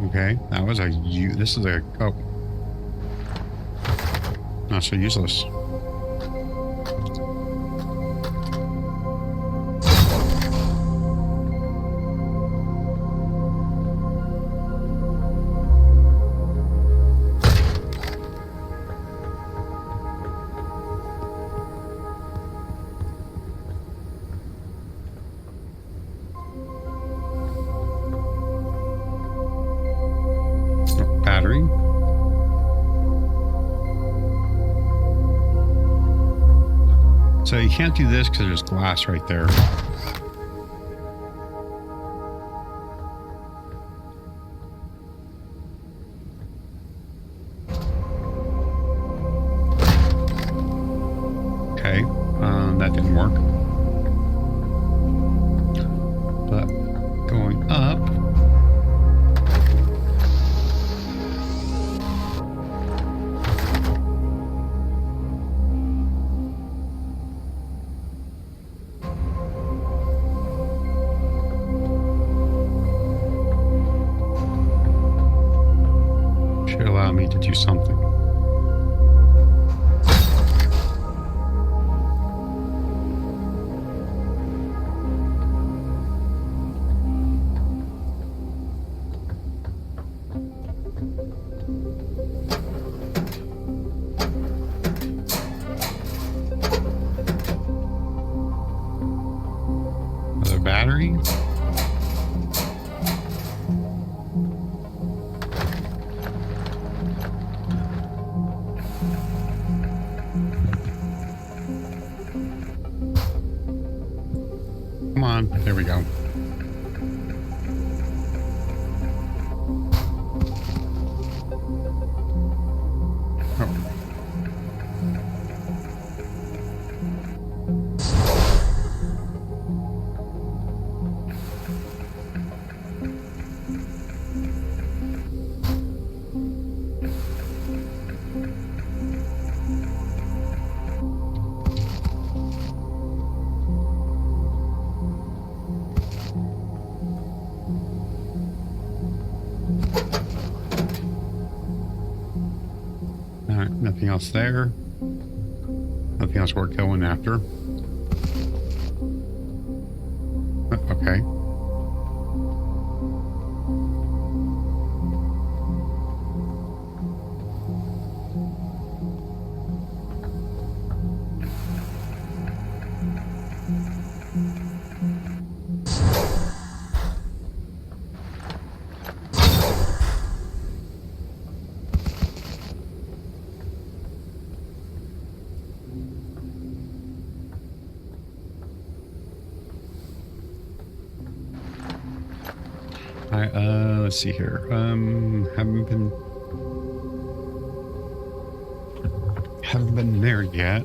Okay, that was this is a, oh. Not so useless. Battery. So you can't do this because there's glass right there. Okay, that didn't work. But going up. Allow me to do something. Another battery. Come on, there we go. Oh. Alright, nothing else there. Nothing else worth going after. Okay. Let's see here. Haven't been there yet.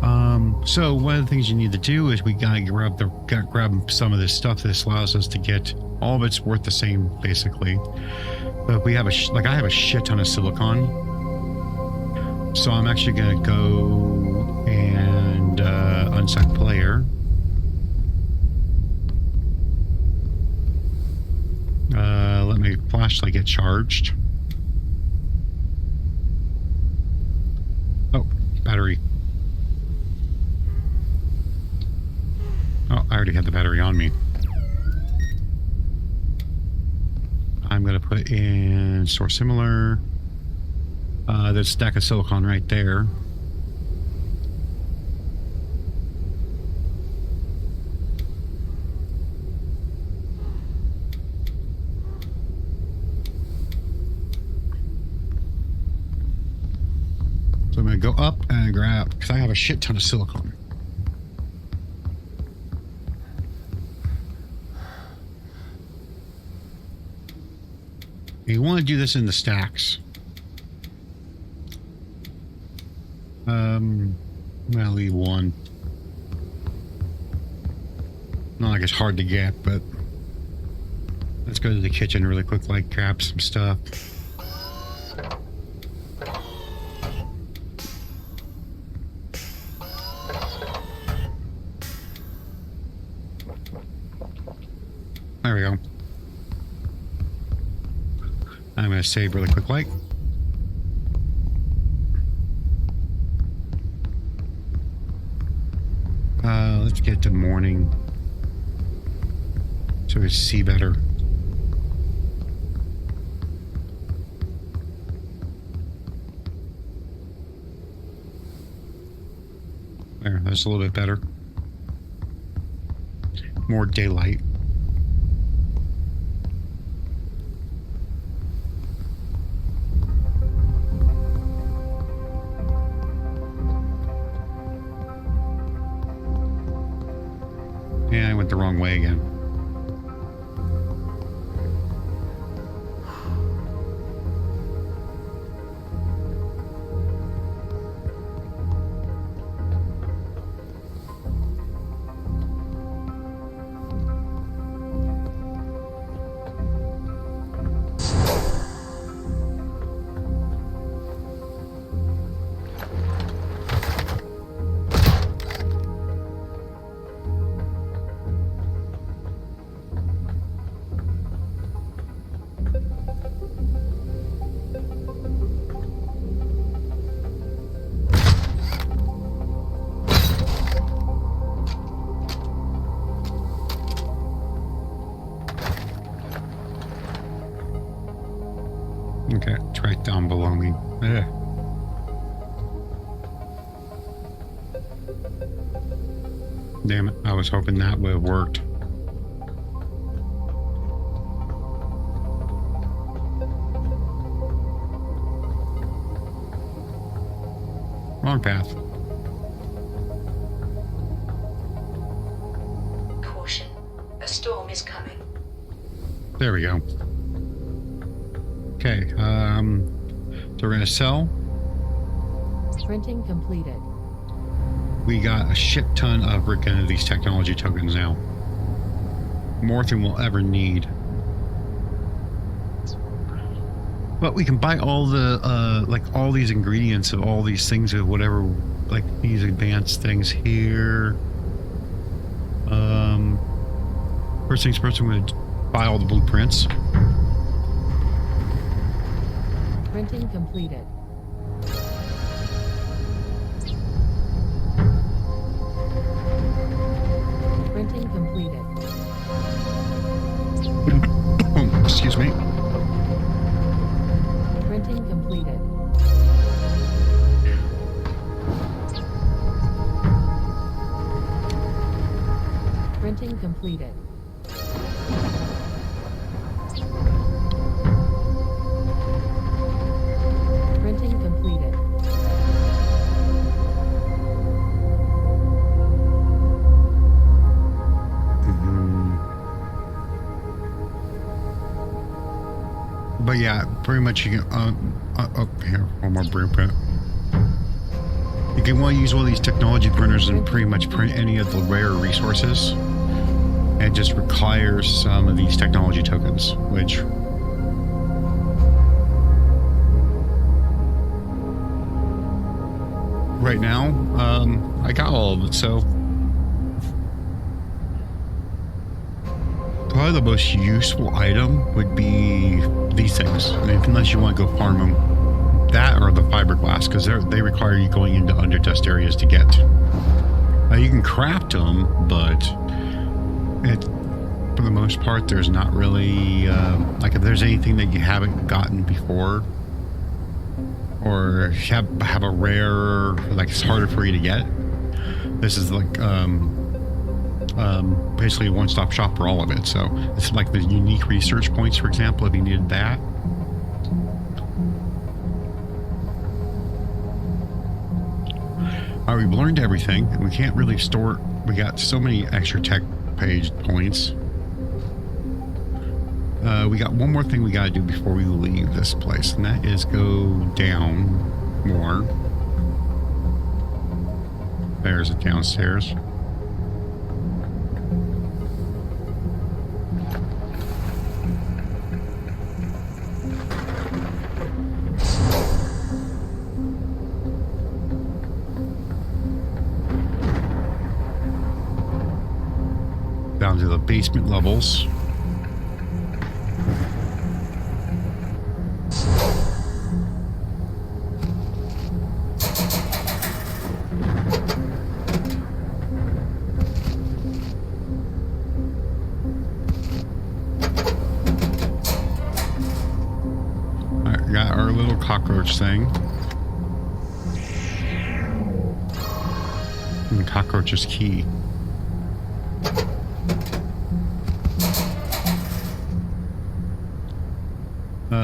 So one of the things you need to do is we gotta grab some of this stuff. This allows us to get all of it's worth the same, basically. But we have I have a shit ton of silicon. So I'm actually gonna go and unselect player. Let my flashlight get charged. Oh, battery. Oh, I already had the battery on me. I'm going to put in store similar. There's a stack of silicon right there. So I'm going to go up and grab, because I have a shit ton of silicon. You want to do this in the stacks. I'm gonna leave one. Not like it's hard to get, but let's go to the kitchen really quick, like grab some stuff. There we go. I'm going to save really quick, like. Let's get to morning so we see better. There, that's a little bit better. More daylight. Yeah, I went the wrong way again. Okay, it's right down below me. Ugh. Damn it, I was hoping that would have worked. Wrong path. Caution. A storm is coming. There we go. Okay, so we're gonna sell. Printing completed. We got a shit ton of freaking these technology tokens now. More than we'll ever need. But we can buy all the, like all these ingredients of all these things of whatever, like these advanced things here. First things first, I'm gonna buy all the blueprints. Printing completed. Printing completed. Excuse me. Printing completed. Printing completed. Printing completed. But yeah, pretty much you can. Oh, here, one more blueprint. You can want to use one of these technology printers and pretty much print any of the rare resources. And it just requires some of these technology tokens, which right now, I got all of it, so probably the most useful item would be these things, unless you want to go farm them. That or the fiberglass, because they require you going into underdust areas to get. You can craft them, but for the most part, there's not really like if there's anything that you haven't gotten before, or have a rare, like it's harder for you to get. This is like basically a one-stop shop for all of it. So it's like the unique research points, for example, if you needed that. We've learned everything, and we can't really store. We got so many extra tech page points. We got one more thing we got to do before we leave this place, and that is go down more. There's it downstairs. Down to the basement levels. Got our little cockroach thing. And the cockroach's key.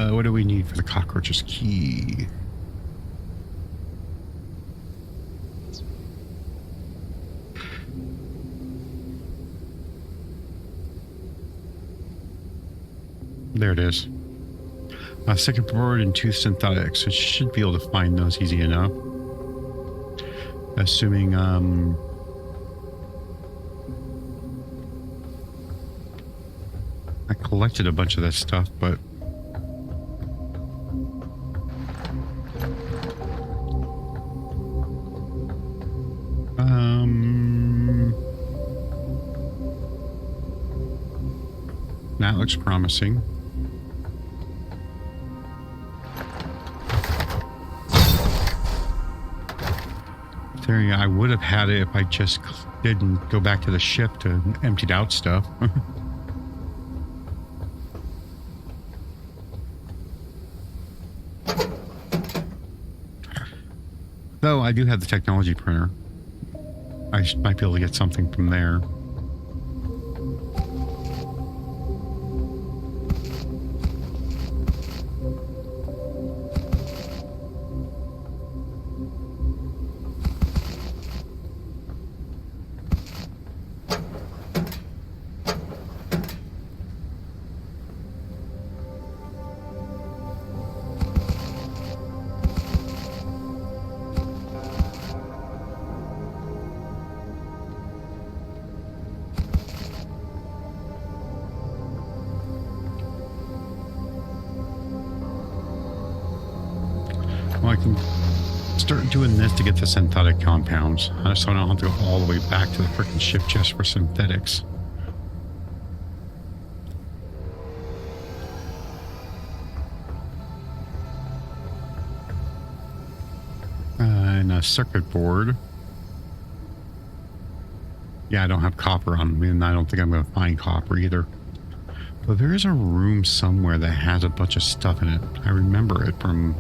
What do we need for the cockroach's key? There it is. Second board and two synthetics. So should be able to find those easy enough. Assuming I collected a bunch of that stuff, but that looks promising. Theory, I would have had it if I just didn't go back to the ship to emptied out stuff. Though I do have the technology printer. I might be able to get something from there. Well, I can start doing this to get the synthetic compounds, so I don't have to go all the way back to the frickin' ship just for synthetics. And a circuit board. Yeah, I don't have copper on me, and I don't think I'm going to find copper either. But there is a room somewhere that has a bunch of stuff in it. I remember it from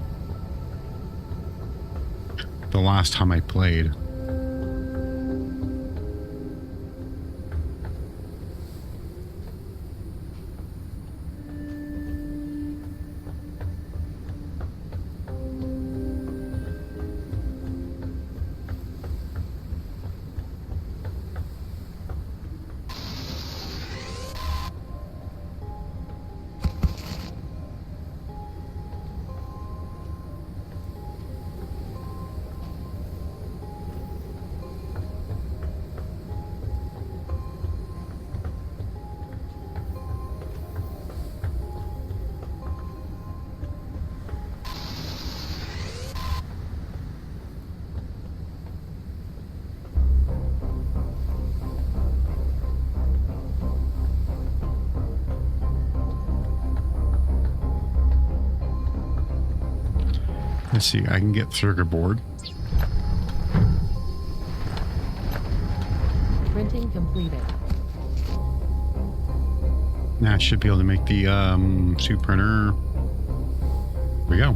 the last time I played. Let's see, I can get circuit board. Printing completed. Now I should be able to make the suit printer. Here we go.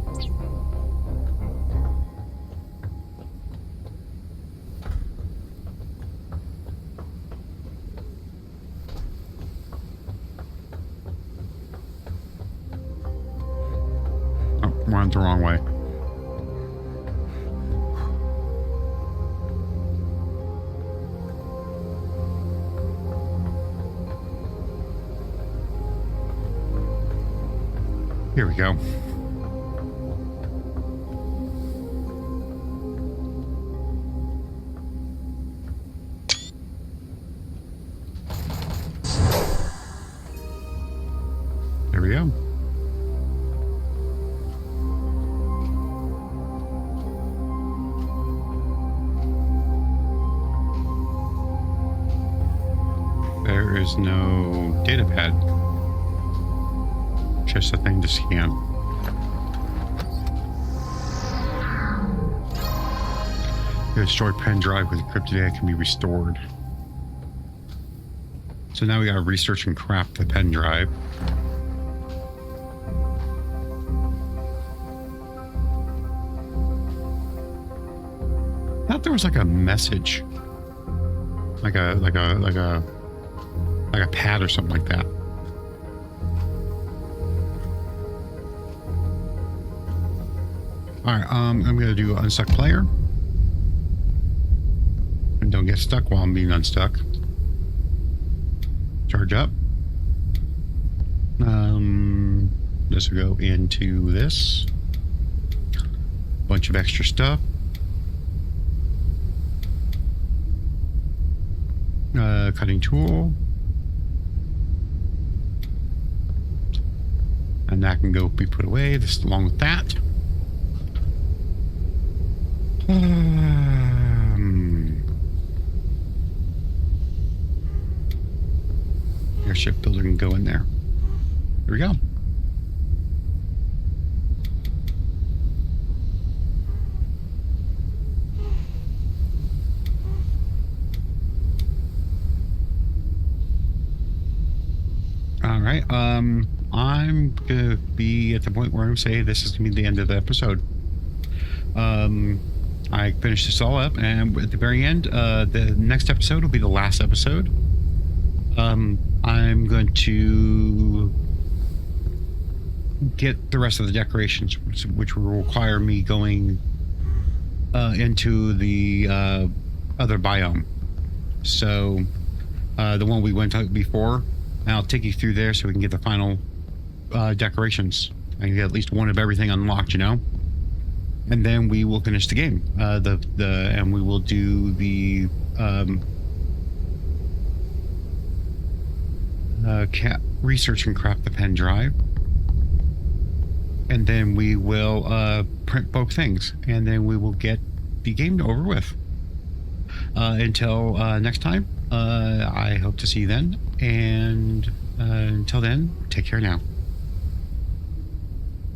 Oh, went the wrong way. Here we go. There we go. There is no data pad. Just a thing to scan. The destroyed pen drive with encrypted data can be restored. So now we gotta research and craft the pen drive. I thought there was like a message, like a pad or something like that. All right, I'm gonna do unstuck player, and don't get stuck while I'm being unstuck. Charge up. This will go into this. Bunch of extra stuff. Cutting tool, and that can go be put away. This along with that. Airship builder can go in there. There we go. All right. I'm gonna be at the point where I'm saying this is gonna be the end of the episode. I finished this all up, and at the very end, the next episode will be the last episode. I'm going to get the rest of the decorations, which will require me going into the other biome. So the one we went to before, I'll take you through there so we can get the final decorations. I can get at least one of everything unlocked, you know. And then we will finish the game. And we will do the research and craft the pen drive. And then we will print both things, and then we will get the game over with. Until next time, I hope to see you then. And until then, take care now.